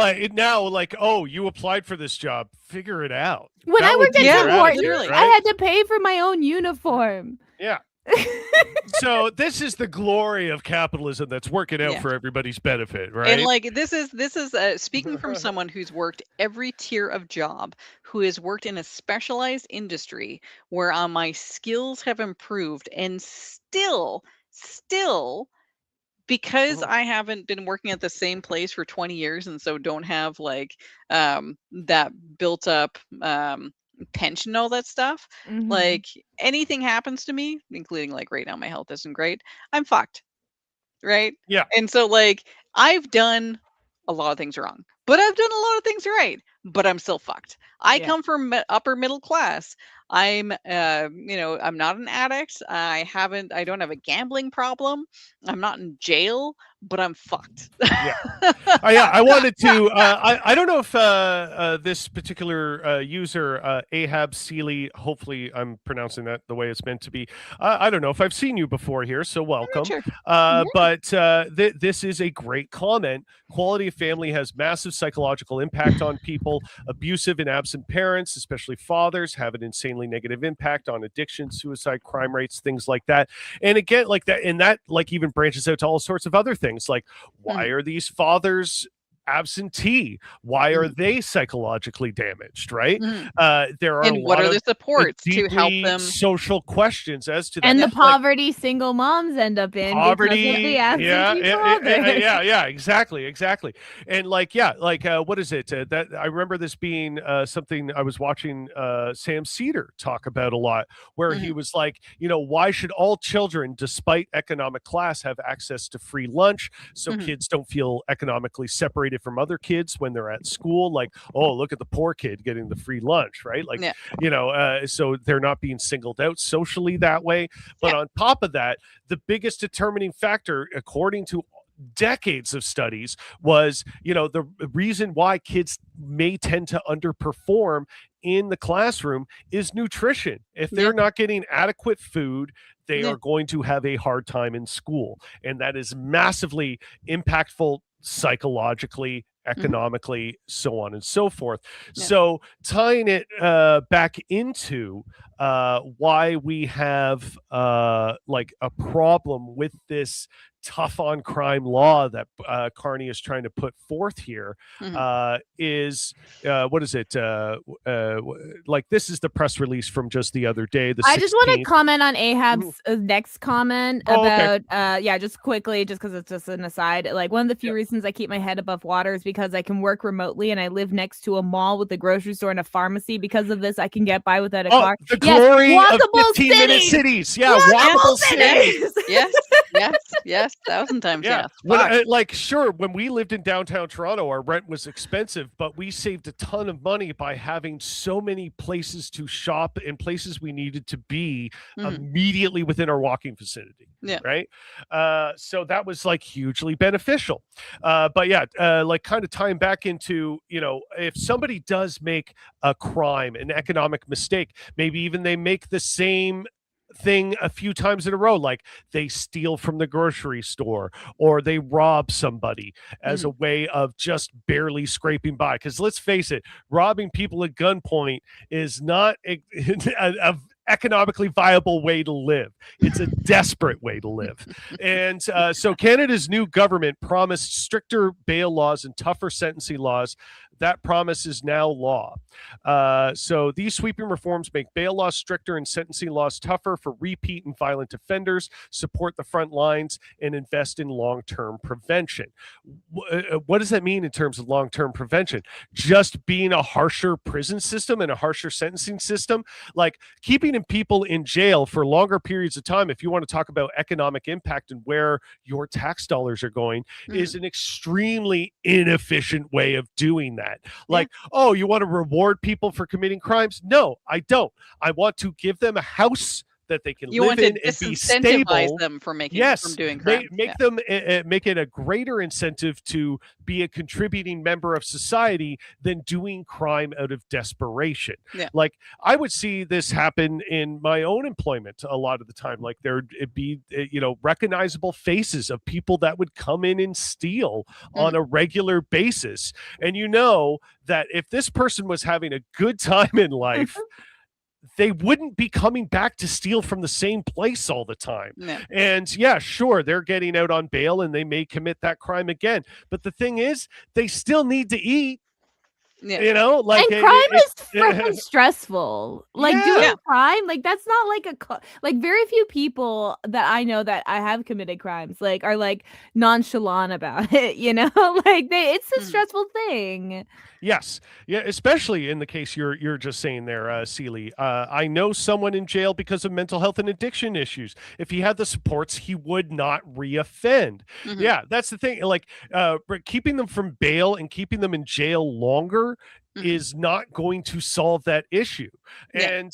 oh, you applied for this job, figure it out. When I worked at Tim Hortons, I had to pay for my own uniform. So this is the glory of capitalism that's working out for everybody's benefit, right? And this is speaking from someone who's worked every tier of job, who has worked in a specialized industry where my skills have improved, and still because I haven't been working at the same place for 20 years, and so don't have that built up pension, all that stuff. Anything happens to me, including right now my health isn't great, I'm fucked, right? Yeah. And so I've done a lot of things wrong, but I've done a lot of things right. but I'm still fucked. I come from upper middle class. I'm, I'm not an addict. I don't have a gambling problem. I'm not in jail, but I'm fucked. Yeah. I wanted to, I don't know if this particular user, Ahab Seeley, hopefully I'm pronouncing that the way it's meant to be. I don't know if I've seen you before here, so welcome. Sure. But this is a great comment. Quality of family has massive psychological impact on people. Abusive and absent parents, especially fathers, have an insanely negative impact on addiction, suicide, crime rates, things like that. And again, like that, and that like even branches out to all sorts of other things. Like, why are these fathers absentee? Why are they psychologically damaged? Right? There are and what are the supports to help them? Social questions as to that. And the poverty single moms end up in poverty, because of the absentee fathers. yeah, exactly. And what is it? That I remember this being something I was watching Sam Cedar talk about a lot, where he was like, why should all children, despite economic class, have access to free lunch so kids don't feel economically separated from other kids when they're at school? Like, oh, look at the poor kid getting the free lunch, right? Like, so they're not being singled out socially that way. But on top of that, the biggest determining factor, according to decades of studies, was the reason why kids may tend to underperform in the classroom is nutrition. If they're not getting adequate food, they are going to have a hard time in school, and that is massively impactful psychologically, economically, so on and so forth. So tying it back into why we have like a problem with this tough on crime law that Carney is trying to put forth here, is what is it? Like, this is the press release from just the other day. I just want to comment on Ahab's next comment about just quickly, just because it's just an aside. Like, one of the few reasons I keep my head above water is because I can work remotely and I live next to a mall with a grocery store and a pharmacy. Because of this, I can get by without a car. The glory of 15-minute cities. Yeah, walkable cities. Yes. 1,000 times. Sure, when we lived in downtown Toronto, our rent was expensive, but we saved a ton of money by having so many places to shop and places we needed to be immediately within our walking vicinity. Right. So that was like hugely beneficial. Like kind of tying back into, if somebody does make a crime, an economic mistake, maybe even they make the same thing a few times in a row, like they steal from the grocery store or they rob somebody as a way of just barely scraping by. Because let's face it, robbing people at gunpoint is not a economically viable way to live. It's a desperate way to live. And so Canada's new government promised stricter bail laws and tougher sentencing laws. That promise is now law. So these sweeping reforms make bail laws stricter and sentencing laws tougher for repeat and violent offenders, support the front lines, and invest in long-term prevention. What does that mean in terms of long-term prevention? Just being a harsher prison system and a harsher sentencing system? Like, keeping people in jail for longer periods of time, if you want to talk about economic impact and where your tax dollars are going, is an extremely inefficient way of doing that. Like, oh, you want to reward people for committing crimes? No, I don't. I want to give them a house that they can live in and be stable. Them from doing crimes. Make it a greater incentive to be a contributing member of society than doing crime out of desperation. Like, I would see this happen in my own employment a lot of the time. Like, there'd be recognizable faces of people that would come in and steal on a regular basis, and that if this person was having a good time in life, they wouldn't be coming back to steal from the same place all the time. And sure, they're getting out on bail and they may commit that crime again. But the thing is, they still need to eat. Crime is freaking stressful. Like, doing crime, like, that's not like like, very few people that I know that I have committed crimes like are like nonchalant about it. Like, it's a stressful thing. Yes. Yeah. Especially in the case you're just saying there, Seeley. I know someone in jail because of mental health and addiction issues. If he had the supports, he would not reoffend. Yeah, that's the thing. Like, keeping them from bail and keeping them in jail longer is not going to solve that issue. Yeah. And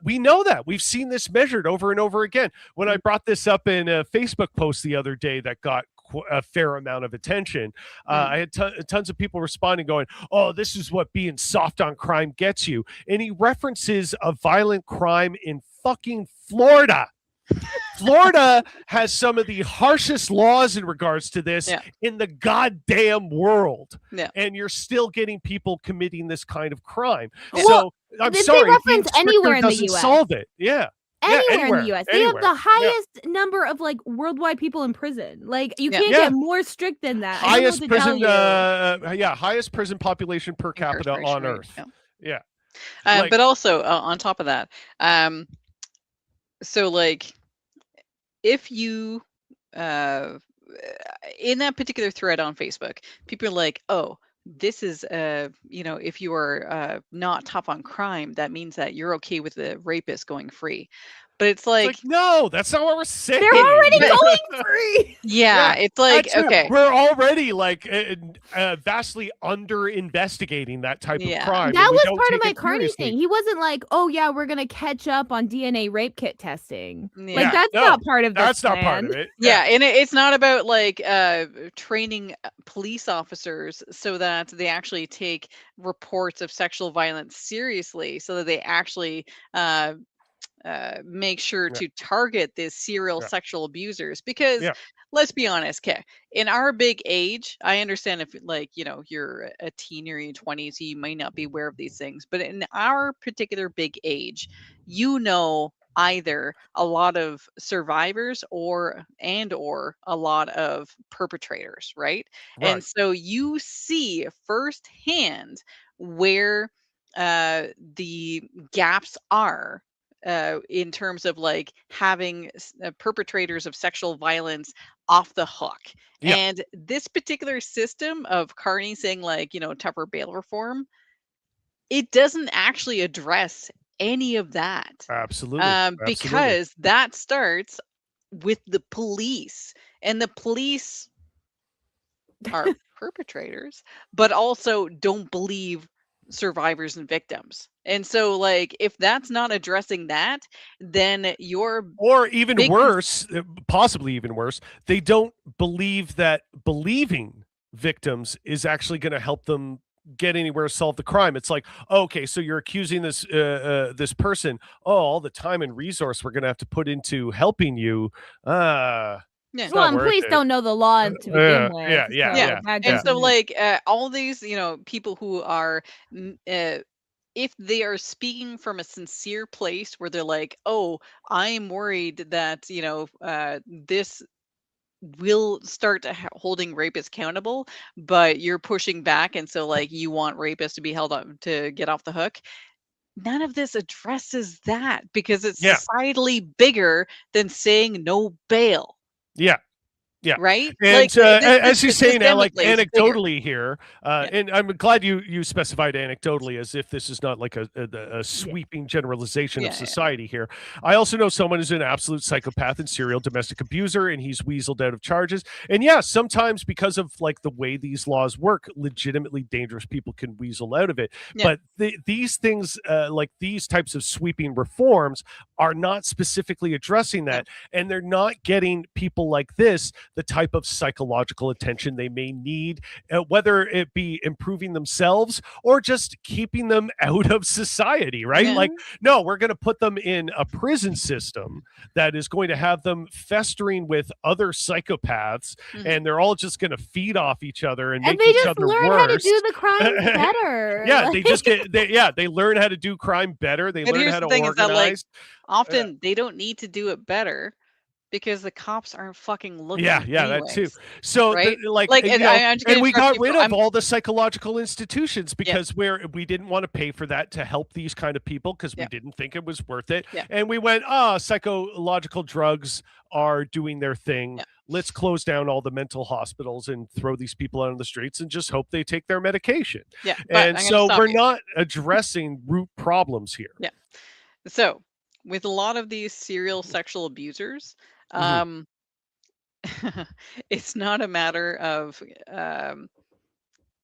we know that. We've seen this measured over and over again. When I brought this up in a Facebook post the other day that got a fair amount of attention, I had tons of people responding going, oh, this is what being soft on crime gets you. And he references a violent crime in fucking Florida. Florida has some of the harshest laws in regards to this in the goddamn world. Yeah. And you're still getting people committing this kind of crime. Yeah. So I'm sorry, they reference anywhere in the doesn't US. solve it. Yeah. Anywhere in the US. They anywhere. have the highest number of like worldwide people in prison. Like you can't get more strict than that. Highest prison highest prison population per capita on Earth. Yeah. But also on top of that, so like if you in that particular thread on Facebook, people are like, oh, this is if you are not tough on crime, that means that you're okay with the rapist going free. But it's like no, that's not what we're saying. They're already going free. Yeah, it's like, okay. We're already like vastly under investigating that type of crime. That was part of my Carney thing. He wasn't like, oh yeah, we're gonna catch up on DNA rape kit testing. Like that's not part of this. That's not part of it. Yeah, and it's not about like training police officers so that they actually take reports of sexual violence seriously, so that they actually make sure to target these serial sexual abusers. Because let's be honest, okay, in our big age, I understand if like you're a teen or in your 20s, you might not be aware of these things, but in our particular big age, either a lot of survivors or a lot of perpetrators, right? And so you see firsthand where the gaps are in terms of like having perpetrators of sexual violence off the hook. And this particular system of Carney saying like, tougher bail reform, it doesn't actually address any of that. Absolutely. Because that starts with the police, and the police are perpetrators, but also don't believe survivors and victims. And so like if that's not addressing that, then or even worse, possibly even worse, they don't believe that believing victims is actually going to help them get anywhere, solve the crime. It's like, okay, so you're accusing this this person, all the time and resource we're going to have to put into helping you. Well, and police don't know the law to begin with. Yeah. And so like all these people who are if they are speaking from a sincere place where they're like, oh, I'm worried that this will start holding rapists accountable, but you're pushing back, and so like you want rapists to be held up to get off the hook. None of this addresses that, because it's societally bigger than saying no bail. Yeah. Right. And as you say now, like anecdotally here, and I'm glad you specified anecdotally, as if this is not like a sweeping generalization of society here. I also know someone who's an absolute psychopath and serial domestic abuser, and he's weaseled out of charges. And sometimes because of like the way these laws work, legitimately dangerous people can weasel out of it. But these things, like these types of sweeping reforms, are not specifically addressing that, and they're not getting people like this the type of psychological attention they may need, whether it be improving themselves or just keeping them out of society, right? Like, no, we're going to put them in a prison system that is going to have them festering with other psychopaths, and they're all just going to feed off each other and make each other worse. They just learn how to do the crime better. They just they learn how to do crime better. They learn how to organize. That, like, often they don't need to do it better, because the cops aren't fucking looking. That too. So right? And we got rid of all the psychological institutions because we didn't want to pay for that to help these kind of people, because we didn't think it was worth it. And we went, psychological drugs are doing their thing. Let's close down all the mental hospitals and throw these people out on the streets and just hope they take their medication. And so we're not addressing root problems here. So with a lot of these serial sexual abusers, it's not a matter of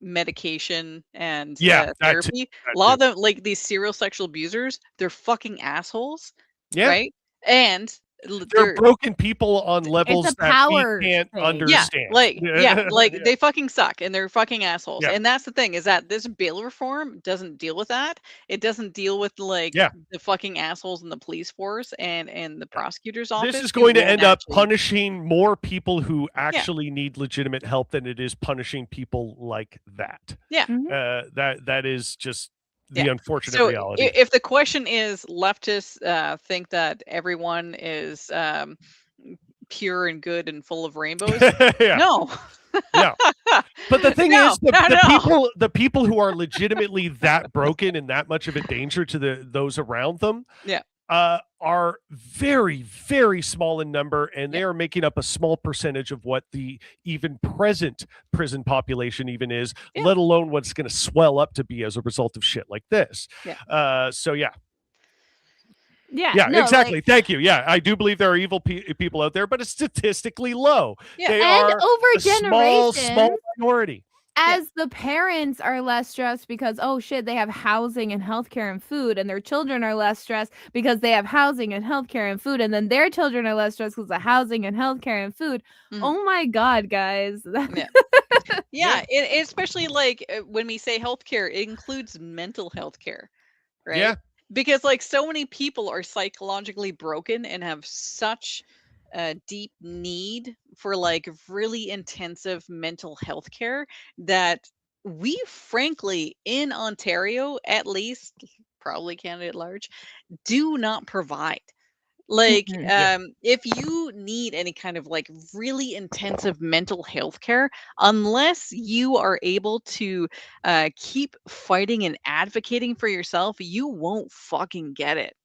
medication and Yeah, that too, therapy. that A lot too. of them, like these serial sexual abusers, they're fucking assholes, Yeah. right? And They're they're broken people on It's levels a that we power can't thing. understand. like they fucking suck and they're fucking assholes. Yeah. And that's the thing, is that this bail reform doesn't deal with that. It doesn't deal with like Yeah. the fucking assholes in the police force and the prosecutor's office. This is who going to won't end up actually- punishing more people who actually need legitimate help than it is punishing people like that. Yeah. That is just the unfortunate So reality. if the question is, leftists think that everyone is pure and good and full of rainbows, Yeah. no. Yeah. But the thing No, is, no. the people who are legitimately that broken and that much of a danger to those around them, are very, very small in number, and they are making up a small percentage of what the even present prison population even is, let alone what's going to swell up to be as a result of shit like this. So yeah. Yeah, no, exactly. like, Thank you. Yeah, I do believe there are evil people out there, but it's statistically low. They and are over a small minority. As the parents are less stressed because, oh shit, they have housing and healthcare and food, and their children are less stressed because they have housing and healthcare and food, and then their children are less stressed because of housing and healthcare and food. Oh my God, guys. Especially like when we say healthcare, it includes mental health care, right? Yeah. Because like so many people are psychologically broken and have such a deep need for like really intensive mental health care that we frankly in Ontario, at least, probably Canada at large, do not provide. Like if you need any kind of like really intensive mental health care, unless you are able to keep fighting and advocating for yourself, you won't fucking get it.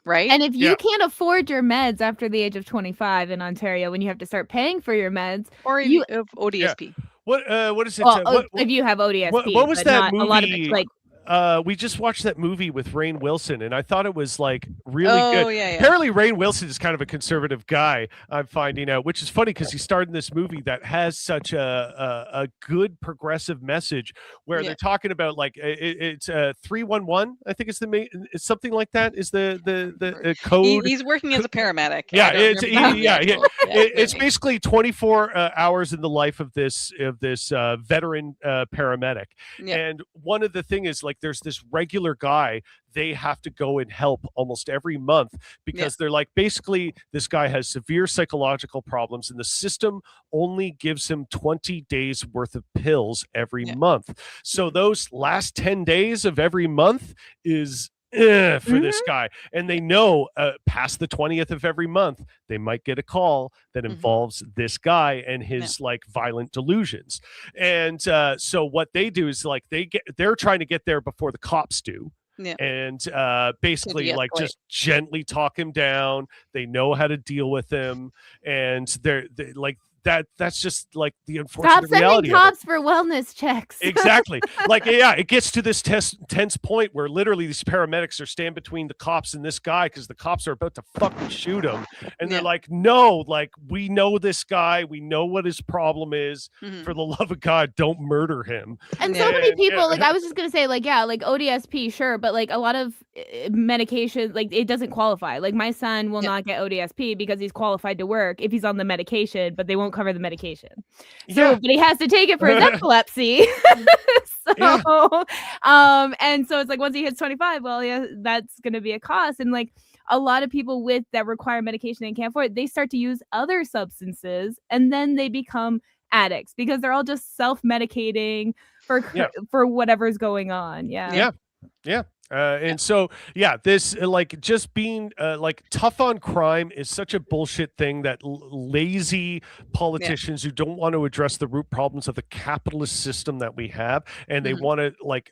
Right? And if you can't afford your meds after the age of 25 in Ontario, when you have to start paying for your meds, or you have ODSP. What is it? Well, if you have ODSP, what was but that not movie? a lot of it's like we just watched that movie with Rainn Wilson, and I thought it was like really good. Yeah. Apparently, Rainn Wilson is kind of a conservative guy. I'm finding out, which is funny because he starred in this movie that has such a good progressive message, where they're talking about like it's 311. I think it's the main. It's something like that. Is the code? He's working as a paramedic. Yeah, it's basically 24 hours in the life of this veteran paramedic, and one of the things is like there's this regular guy they have to go and help almost every month because they're like, basically this guy has severe psychological problems and the system only gives him 20 days worth of pills every month. So those last 10 days of every month is for this guy, and they know past the 20th of every month they might get a call that involves this guy and his like violent delusions. And so what they do is like they're trying to get there before the cops do. And basically like just gently talk him down. They know how to deal with him, and they're like that's just like the unfortunate reality. Stop sending cops for wellness checks. Exactly. Like, it gets to this tense point where literally these paramedics are standing between the cops and this guy because the cops are about to fucking shoot him. And they're like, no, like, we know this guy. We know what his problem is. For the love of God, don't murder him. And so many people, like, I was just going to say, like, like ODSP, sure. But like a lot of medication, like it doesn't qualify. Like my son will not get ODSP because he's qualified to work if he's on the medication, but they won't cover the medication. So, but he has to take it for his epilepsy. And so it's like once he hits 25, well, that's going to be a cost. And like a lot of people with that require medication and can't afford it, they start to use other substances and then they become addicts because they're all just self-medicating for whatever's going on. Yeah. And so, this like just being like tough on crime is such a bullshit thing that lazy politicians who don't want to address the root problems of the capitalist system that we have, and they want to like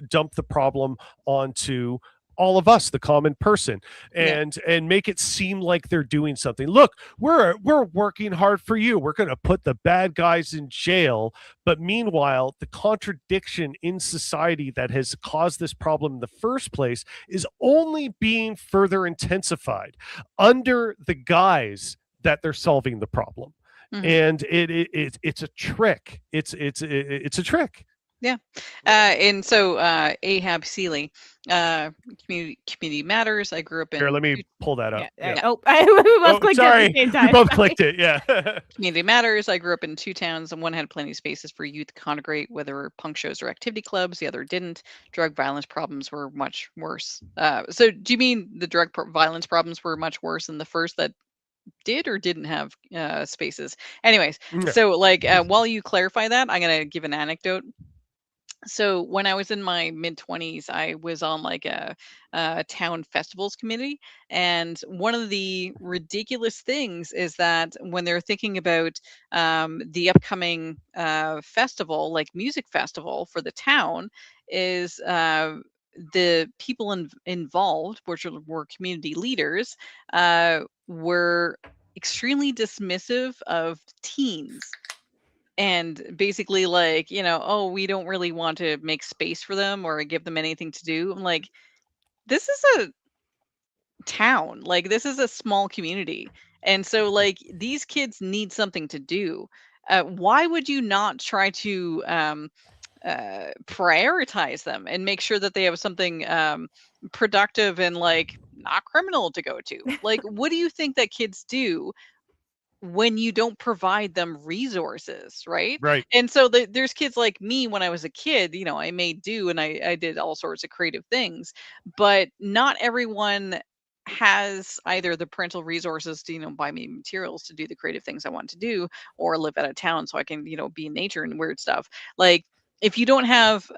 dump the problem onto all of us, the common person, and make it seem like they're doing something. Look, we're working hard for you. We're going to put the bad guys in jail. But meanwhile, the contradiction in society that has caused this problem in the first place is only being further intensified under the guise that they're solving the problem. And it's a trick. It's a trick. Yeah. And so Ahab Seeley, community matters. I grew up in Here, let me pull that up. Yeah. Oh, we both clicked sorry. at the same time. We both clicked it. Yeah. Community matters. I grew up in 2 towns, and one had plenty of spaces for youth to congregate, whether punk shows or activity clubs. The other didn't. Drug violence problems were much worse. So do you mean the violence problems were much worse than the first that did or didn't have spaces? Anyways, so like while you clarify that, I'm gonna give an anecdote. So when I was in my mid-20s, I was on like a town festivals committee, and one of the ridiculous things is that when they're thinking about the upcoming festival, like music festival for the town, is the people involved, which were community leaders, were extremely dismissive of teens, and basically like, oh, we don't really want to make space for them or give them anything to do. I'm like, this is a town, like this is a small community, and so like these kids need something to do. Why would you not try to prioritize them and make sure that they have something productive and like not criminal to go to? Like, what do you think that kids do when you don't provide them resources, right? Right. And so there's kids like me. When I was a kid, I made do, and I did all sorts of creative things, but not everyone has either the parental resources to buy me materials to do the creative things I want to do, or live out of town so I can be in nature and weird stuff. Like, if you don't have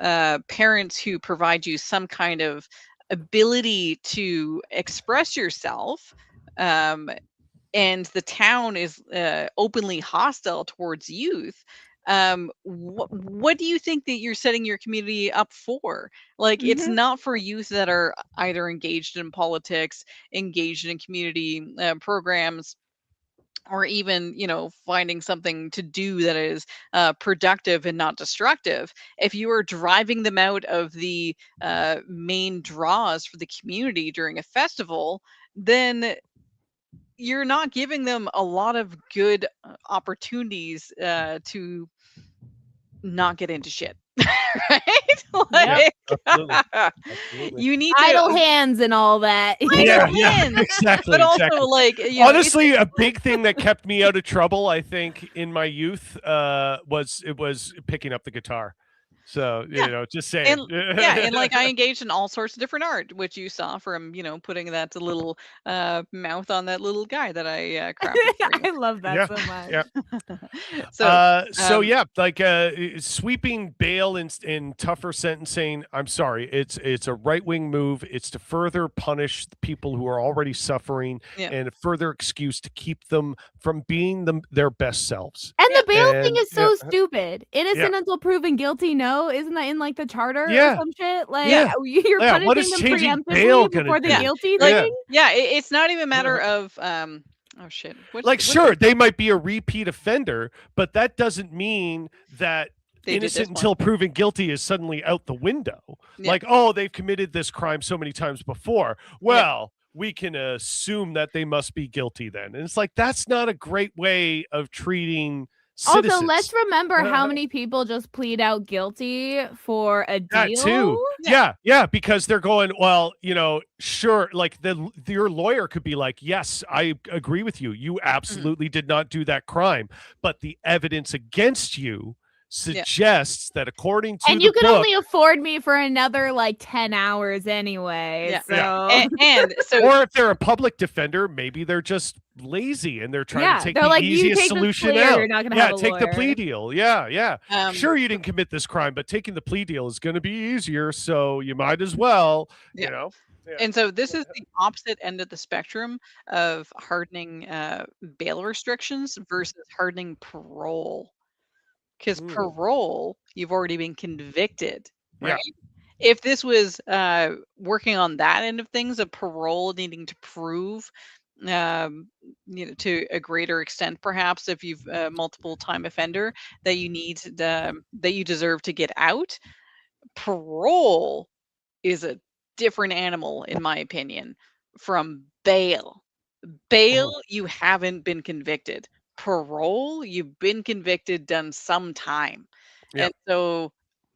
parents who provide you some kind of ability to express yourself, and the town is openly hostile towards youth, what do you think that you're setting your community up for? Like, it's not for youth that are either engaged in politics, engaged in community programs, or even finding something to do that is productive and not destructive. If you are driving them out of the main draws for the community during a festival, then you're not giving them a lot of good opportunities to not get into shit. Right? Like, Absolutely. you need to idle hands and all that. Yeah, hands. exactly. But also, exactly. like, honestly, a big thing that kept me out of trouble, I think, in my youth, was picking up the guitar. So just saying. And like I engaged in all sorts of different art, which you saw from putting that little mouth on that little guy that I crafted for you. I love that so much. Yeah. So yeah, like sweeping bail in tougher sentencing. I'm sorry, it's a right-wing move. It's to further punish the people who are already suffering, and a further excuse to keep them from being their best selves. And the bail thing is so stupid. Innocent until proven guilty. No, isn't that in like the charter or some shit? Like, you're punishing them preemptively before the guilty thing. It's not even a matter of oh shit. Sure, they might be a repeat offender, but that doesn't mean that innocent until proven guilty is suddenly out the window. Like, oh, they've committed this crime so many times before. Well, we can assume that they must be guilty then. And it's like, that's not a great way of treating citizens. Also, let's remember how many people just plead out guilty for a deal. That too. Yeah, because they're going, well, sure, like your lawyer could be like, yes, I agree with you. You absolutely did not do that crime, but the evidence against you suggests that according to and you can book, only afford me for another like 10 hours anyway. And so, or if they're a public defender, maybe they're just lazy and they're trying to take the easiest solution out. You're not gonna have a take the lawyer. plea deal. Sure, you didn't commit this crime, but taking the plea deal is going to be easier, so you might as well. And so this is the opposite end of the spectrum of hardening bail restrictions versus hardening parole. Because parole, you've already been convicted, right? If this was working on that end of things, of parole needing to prove, to a greater extent, perhaps, if you've multiple time offender, that you deserve to get out, parole is a different animal, in my opinion, from bail. Bail, you haven't been convicted. Parole, you've been convicted, done some time. And so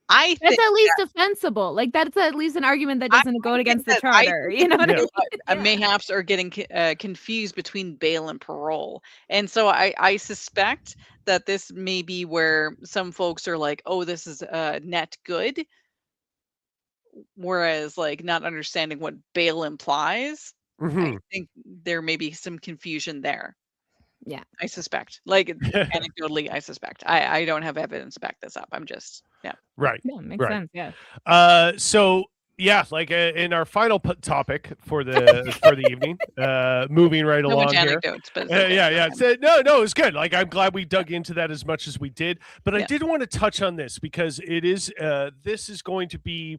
I That's think at least defensible. Like that's at least an argument that doesn't go against the charter. You know what I mean? Mayhaps are getting confused between bail and parole. And so I suspect that this may be where some folks are like, oh, this is net good. Whereas like not understanding what bail implies, I think there may be some confusion there. Yeah. I suspect. Like anecdotally, I suspect. I don't have evidence to back this up. I'm just Right. Yeah, makes sense. Yeah. So yeah, like in our final topic for the evening, moving right along much here. Anecdotes, but okay. Yeah. No, it's good. Like I'm glad we dug into that as much as we did, but I did want to touch on this because it is this is going to be.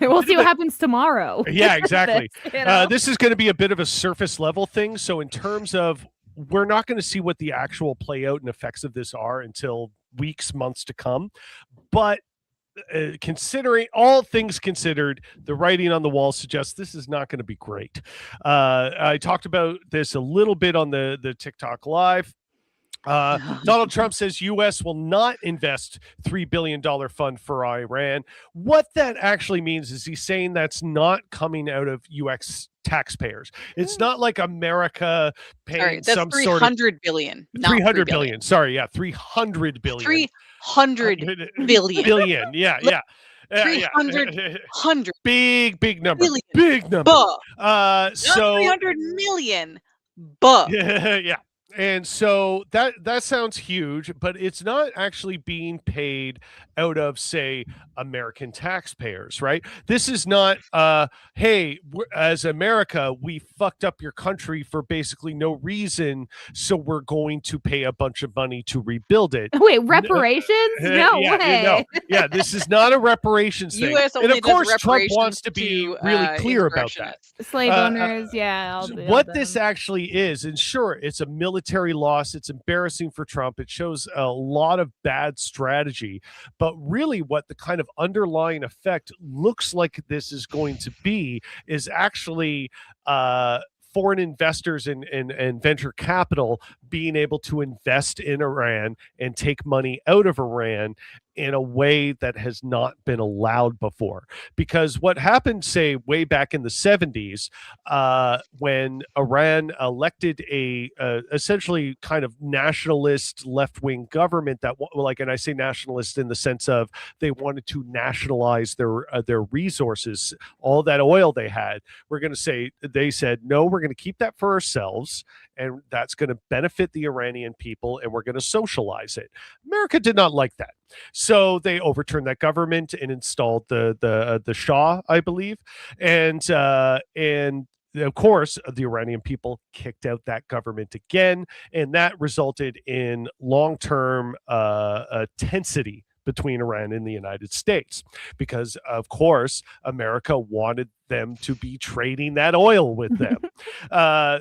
We'll see what happens tomorrow. Yeah, exactly. This, this is going to be a bit of a surface level thing. So in terms of, we're not going to see what the actual play out and effects of this are until weeks, months to come, but. Considering all things considered, the writing on the wall suggests this is not going to be great. I talked about this a little bit on the TikTok live. Donald Trump says U.S. will not invest $3 billion fund for Iran. What that actually means is he's saying that's not coming out of U.S. taxpayers. It's not like America paying some sort of $300 billion. Sorry, yeah, $300 billion. $300 billion. Yeah. 300 big number. Billion. Big number. So 300 million. Buh. Yeah. And so that sounds huge, but it's not actually being paid out of, say, American taxpayers, right? This is not, hey, as America, we fucked up your country for basically no reason, so we're going to pay a bunch of money to rebuild it. Wait, reparations? No way. No. Yeah, this is not a reparations thing. And of course, Trump wants to be really clear about that. Slave owners, what this actually is, and sure, it's a military loss. It's embarrassing for Trump. It shows a lot of bad strategy. But really what the kind of underlying effect looks like this is going to be is actually foreign investors and venture capital being able to invest in Iran and take money out of Iran in a way that has not been allowed before. Because what happened, say, way back in the 70s, when Iran elected a essentially kind of nationalist left-wing government that, like, and I say nationalist in the sense of they wanted to nationalize their resources, all that oil they had. They said, no, we're going to keep that for ourselves, and that's going to benefit the Iranian people, and we're going to socialize it. America did not like that. So they overturned that government and installed the Shah, I believe. And of course, the Iranian people kicked out that government again, and that resulted in long-term tensity between Iran and the United States, because of course America wanted them to be trading that oil with them.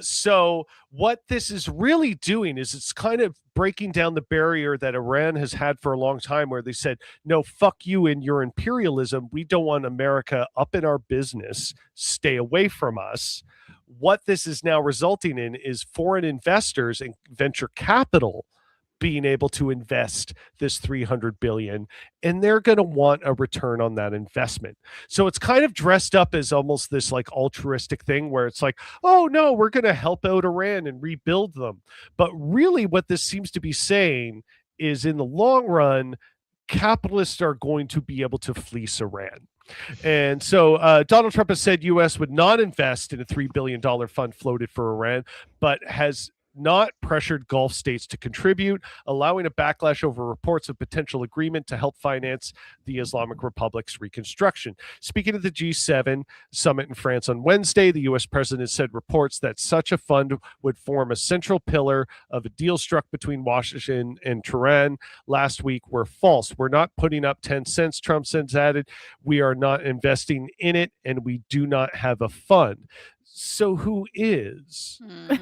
So what this is really doing is it's kind of breaking down the barrier that Iran has had for a long time, where they said, no, fuck you and your imperialism. We don't want America up in our business. Stay away from us. What this is now resulting in is foreign investors and venture capital being able to invest this $300 billion, and they're going to want a return on that investment. So it's kind of dressed up as almost this like altruistic thing where it's like, oh no, we're going to help out Iran and rebuild them. But really what this seems to be saying is, in the long run, capitalists are going to be able to fleece Iran. And so Donald Trump has said U.S. would not invest in a $3 billion fund floated for Iran, but has not pressured Gulf states to contribute, allowing a backlash over reports of potential agreement to help finance the Islamic Republic's reconstruction. Speaking at the G7 summit in France on Wednesday, the U.S. president said reports that such a fund would form a central pillar of a deal struck between Washington and Tehran last week were false. We're not putting up 10 cents, Trump since added. We are not investing in it, and we do not have a fund. So who is? He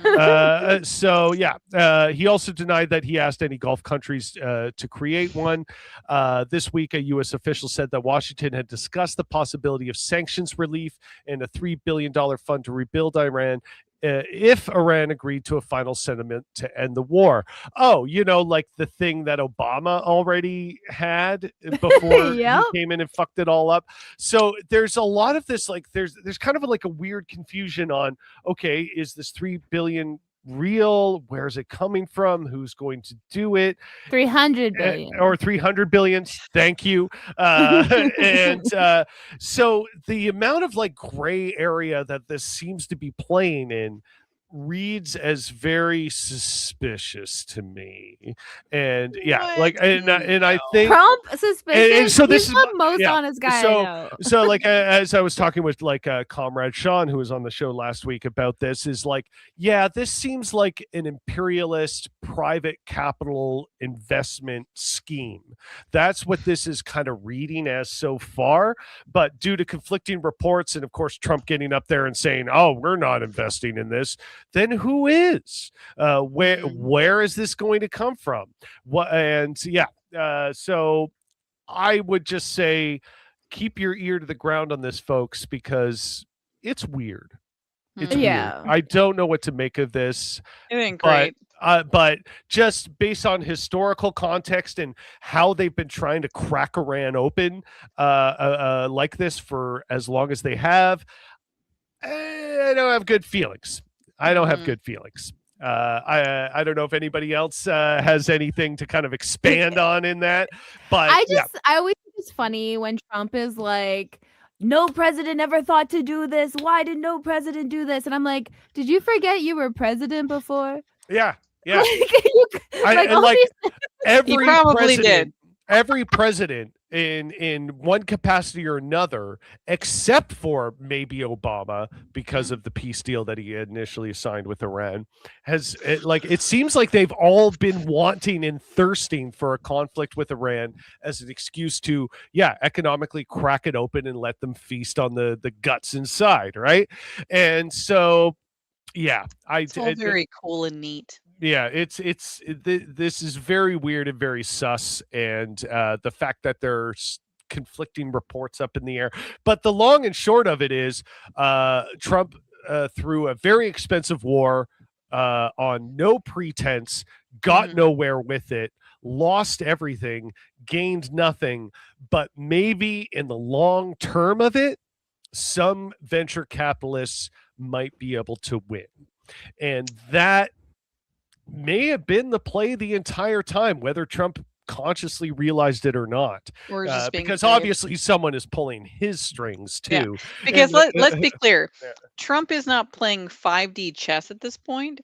also denied that he asked any Gulf countries to create one. This week, a U.S. official said that Washington had discussed the possibility of sanctions relief and a $3 billion fund to rebuild Iran. if Iran agreed to a final settlement to end the war. Oh, like the thing that Obama already had before Yep. he came in and fucked it all up. So there's a lot of this, like there's kind of like a weird confusion on, okay, is this 3 billion real? Where's it coming from? Who's going to do it? 300 billion or 300 billion. Thank you. And so the amount of like gray area that this seems to be playing in reads as very suspicious to me. And yeah, like and I think Trump suspicious. and so this He's is the most honest guy I know. so like as I was talking with like comrade Sean, who was on the show last week about this, is like, yeah, this seems like an imperialist private capital investment scheme. That's what this is kind of reading as so far. But due to conflicting reports, and of course Trump getting up there and saying, oh, we're not investing in this, then who is? Where is this going to come from? So I would just say keep your ear to the ground on this, folks, because it's weird. It's weird. I don't know what to make of this. It ain't great. But just based on historical context and how they've been trying to crack Iran open like this for as long as they have, I don't have good feelings. I don't have good feelings. I don't know if anybody else has anything to kind of expand on in that, but I always think it's funny when Trump is like, no president ever thought to do this. Why did no president do this? And I'm like, did you forget you were president before? Yeah. Every probably did. Every president in one capacity or another, except for maybe Obama, because of the peace deal that he initially signed with Iran, it seems like they've all been wanting and thirsting for a conflict with Iran as an excuse to, economically crack it open and let them feast on the guts inside, right? And so, it's all very cool and neat. Yeah, this is very weird and very sus, and the fact that there's conflicting reports up in the air. But the long and short of it is, Trump through a very expensive war on no pretense, got nowhere with it, lost everything, gained nothing. But maybe in the long term of it, some venture capitalists might be able to win, and that may have been the play the entire time, whether Trump consciously realized it or not, because obviously someone is pulling his strings too. Because let's be clear, Trump is not playing 5D chess at this point.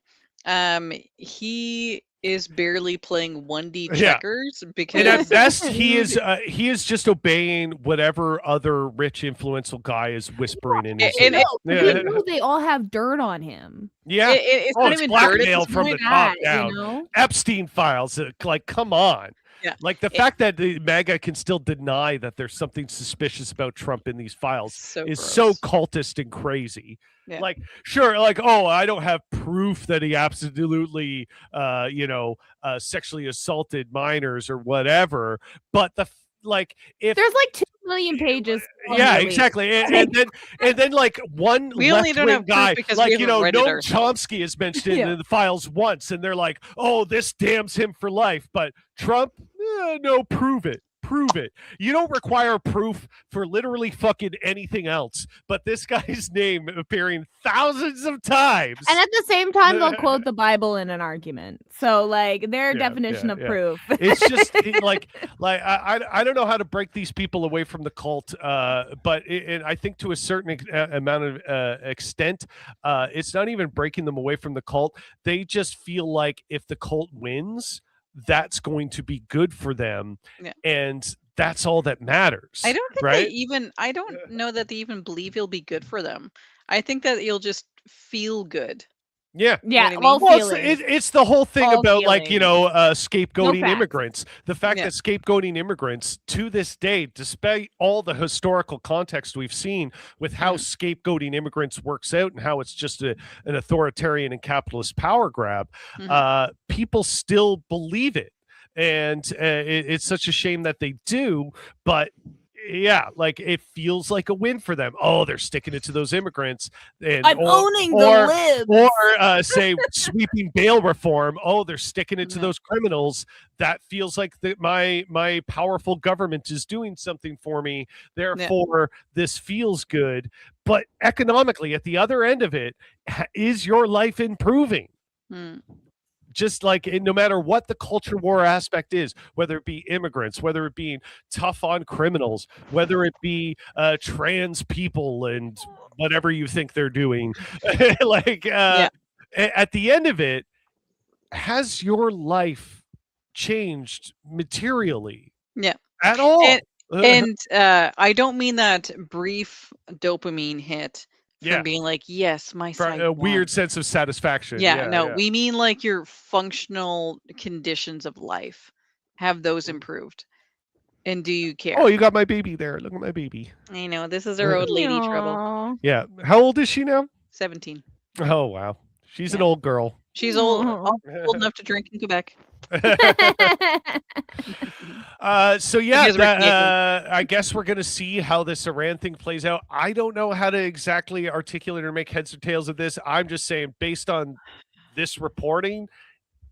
He is barely playing 1D checkers, because and at best he is just obeying whatever other rich influential guy is whispering in his ear. They all have dirt on him. It's not even blackmail from the top down. Epstein files, like, come on. Like the fact that the MAGA can still deny that there's something suspicious about Trump in these files is so cultist and crazy. Like, sure, like, oh, I don't have proof that he absolutely, sexually assaulted minors or whatever, but if there's like 2 million pages. Exactly. And then like one we only don't have guy, like, Noam ourselves. Chomsky is mentioned in the files once, and they're like, oh, this damns him for life. But Trump, no, prove it. You don't require proof for literally fucking anything else, but this guy's name appearing thousands of times, and at the same time they'll quote the Bible in an argument. So like their definition of proof. It's just I don't know how to break these people away from the cult, but I think to a certain amount of extent, it's not even breaking them away from the cult. They just feel like if the cult wins, that's going to be good for them, and that's all that matters. I don't think I don't know that they even believe he'll be good for them. I think that he'll just feel good. It's the whole thing about scapegoating immigrants. The fact that scapegoating immigrants to this day, despite all the historical context we've seen with how scapegoating immigrants works out and how it's just an authoritarian and capitalist power grab, people still believe it. And it's such a shame that they do, but yeah, like it feels like a win for them. Oh, they're sticking it to those immigrants, and I'm owning the libs. Or say sweeping bail reform. Oh, they're sticking it to Yeah. those criminals. That feels like that my powerful government is doing something for me. Therefore, this feels good. But economically, at the other end of it, is your life improving? Just like no matter what the culture war aspect is, whether it be immigrants, whether it be tough on criminals, whether it be trans people and whatever you think they're doing, like at the end of it, has your life changed materially? Yeah. At all? And I don't mean that brief dopamine hit from being like, yes, my side a weird sense of satisfaction. No, we mean like your functional conditions of life. Have those improved? And do you care? Oh, you got my baby there. Look at my baby. I know, this is our old lady trouble. Yeah. How old is she now? 17. Oh, wow. She's an old girl. She's old enough to drink in Quebec. So yeah, I guess we're gonna see how this Iran thing plays out. I don't know how to exactly articulate or make heads or tails of this. I'm just saying, based on this reporting,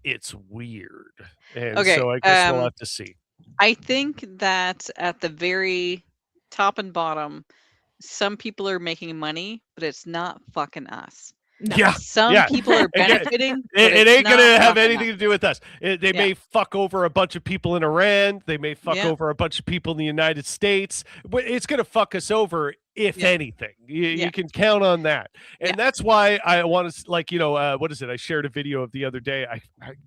it's weird, and so I guess we'll have to see. I think that at the very top and bottom, some people are making money, but it's not fucking us. No. Yeah, some people are benefiting. It ain't gonna have anything to do with us. They may fuck over a bunch of people in Iran. They may fuck over a bunch of people in the United States. But it's gonna fuck us over, if anything. You can count on that. And that's why I want to, like, what is it? I shared a video of the other day.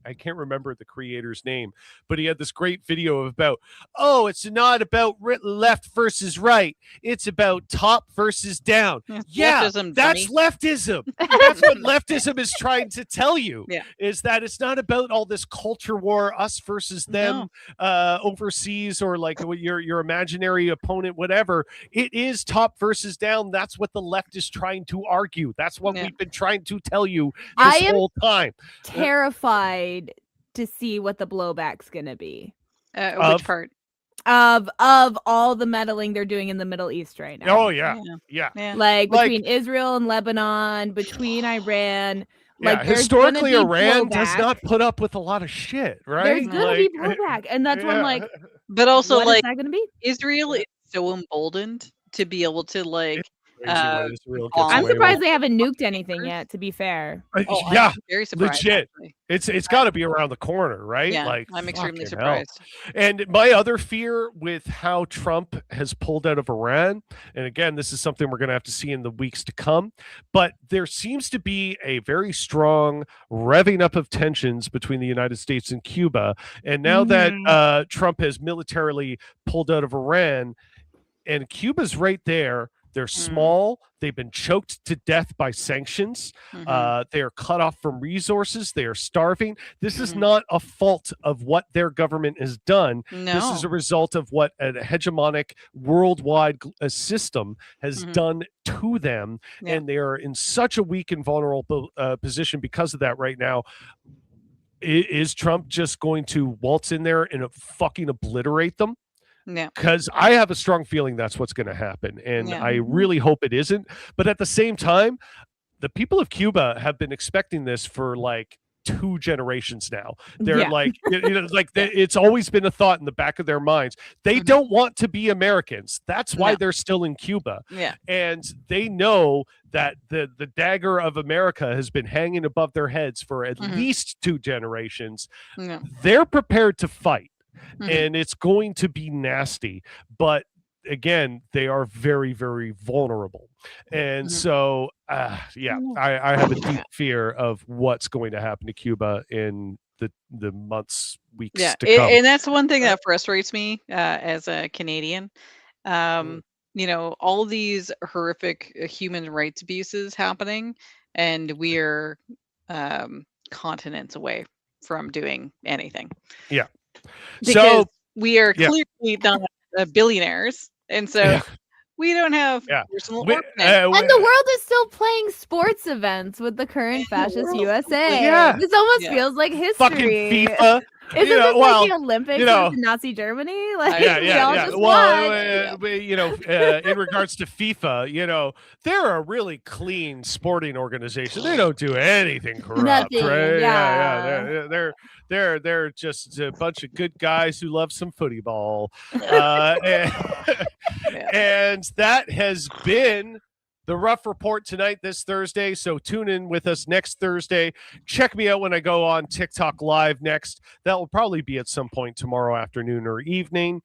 I can't remember the creator's name, but he had this great video about, it's not about left versus right. It's about top versus down. Yeah, leftism, that's leftism. That's what leftism is trying to tell you, is that it's not about all this culture war, us versus them, overseas, or like your imaginary opponent, whatever. It is top versus down. That's what the left is trying to argue. That's what we've been trying to tell you this whole time. Terrified to see what the blowback's gonna be. Which part? Of all the meddling they're doing in the Middle East right now. Oh yeah. Like between Israel and Lebanon, between Iran. Like historically, Iran does not put up with a lot of shit, right? There's gonna be blowback, and that's when like. But also, what is that gonna be? Israel is so emboldened to be able to like. I'm surprised they haven't nuked anything yet. To be fair, I'm very surprised. Legit. It's got to be around the corner, right? Yeah, like, I'm extremely surprised. And my other fear with how Trump has pulled out of Iran, and again, this is something we're going to have to see in the weeks to come, but there seems to be a very strong revving up of tensions between the United States and Cuba. And now that Trump has militarily pulled out of Iran, and Cuba's right there. They're small. They've been choked to death by sanctions. They are cut off from resources. They are starving. This is not a fault of what their government has done. No. This is a result of what a hegemonic worldwide system has done to them. And they are in such a weak and vulnerable position because of that right now. Is Trump just going to waltz in there and fucking obliterate them? Because I have a strong feeling that's what's going to happen, and I really hope it isn't. But at the same time, the people of Cuba have been expecting this for like 2 generations now. They're like, it's always been a thought in the back of their minds. They don't want to be Americans. That's why they're still in Cuba. And they know that the dagger of America has been hanging above their heads for at least 2 generations. They're prepared to fight. And it's going to be nasty, but again, they are very, very vulnerable. And so, I have a deep fear of what's going to happen to Cuba in the months, weeks to come. And that's one thing that frustrates me as a Canadian. All these horrific human rights abuses happening, and we're continents away from doing anything. Yeah. Because we are clearly not billionaires, and so we don't have personal and the world is still playing sports events with the current fascist USA. This almost feels like history. Fucking FIFA. Isn't You know, this well, like the Olympics you know, in Nazi Germany? Like, yeah, we yeah, all yeah. just Well, watch. you know, in regards to FIFA, you know, they're a really clean sporting organization. They don't do anything corrupt, Nothing, right? yeah. They're just a bunch of good guys who love some footy ball, and, Yeah. and that has been the Rough Report tonight, this Thursday. So tune in with us next Thursday. Check me out when I go on TikTok Live next. That will probably be at some point tomorrow afternoon or evening.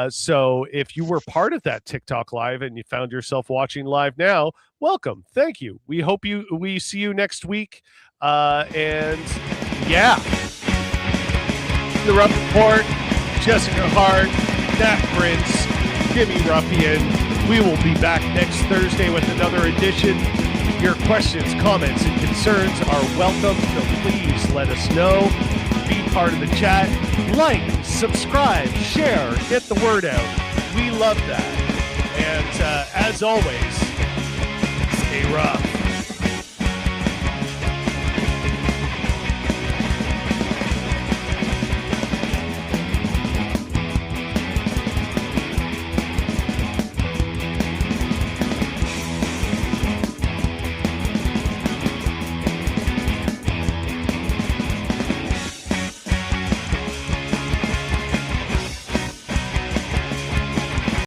So if you were part of that TikTok Live and you found yourself watching live now, welcome. Thank you. We see you next week. And yeah, the Rough Report, Jessica Hart, Nat Prince, Jimmy Ruffian. We will be back next Thursday with another edition. Your questions, comments, and concerns are welcome, so please let us know. Be part of the chat. Like, subscribe, share, get the word out. We love that. And as always, stay rough.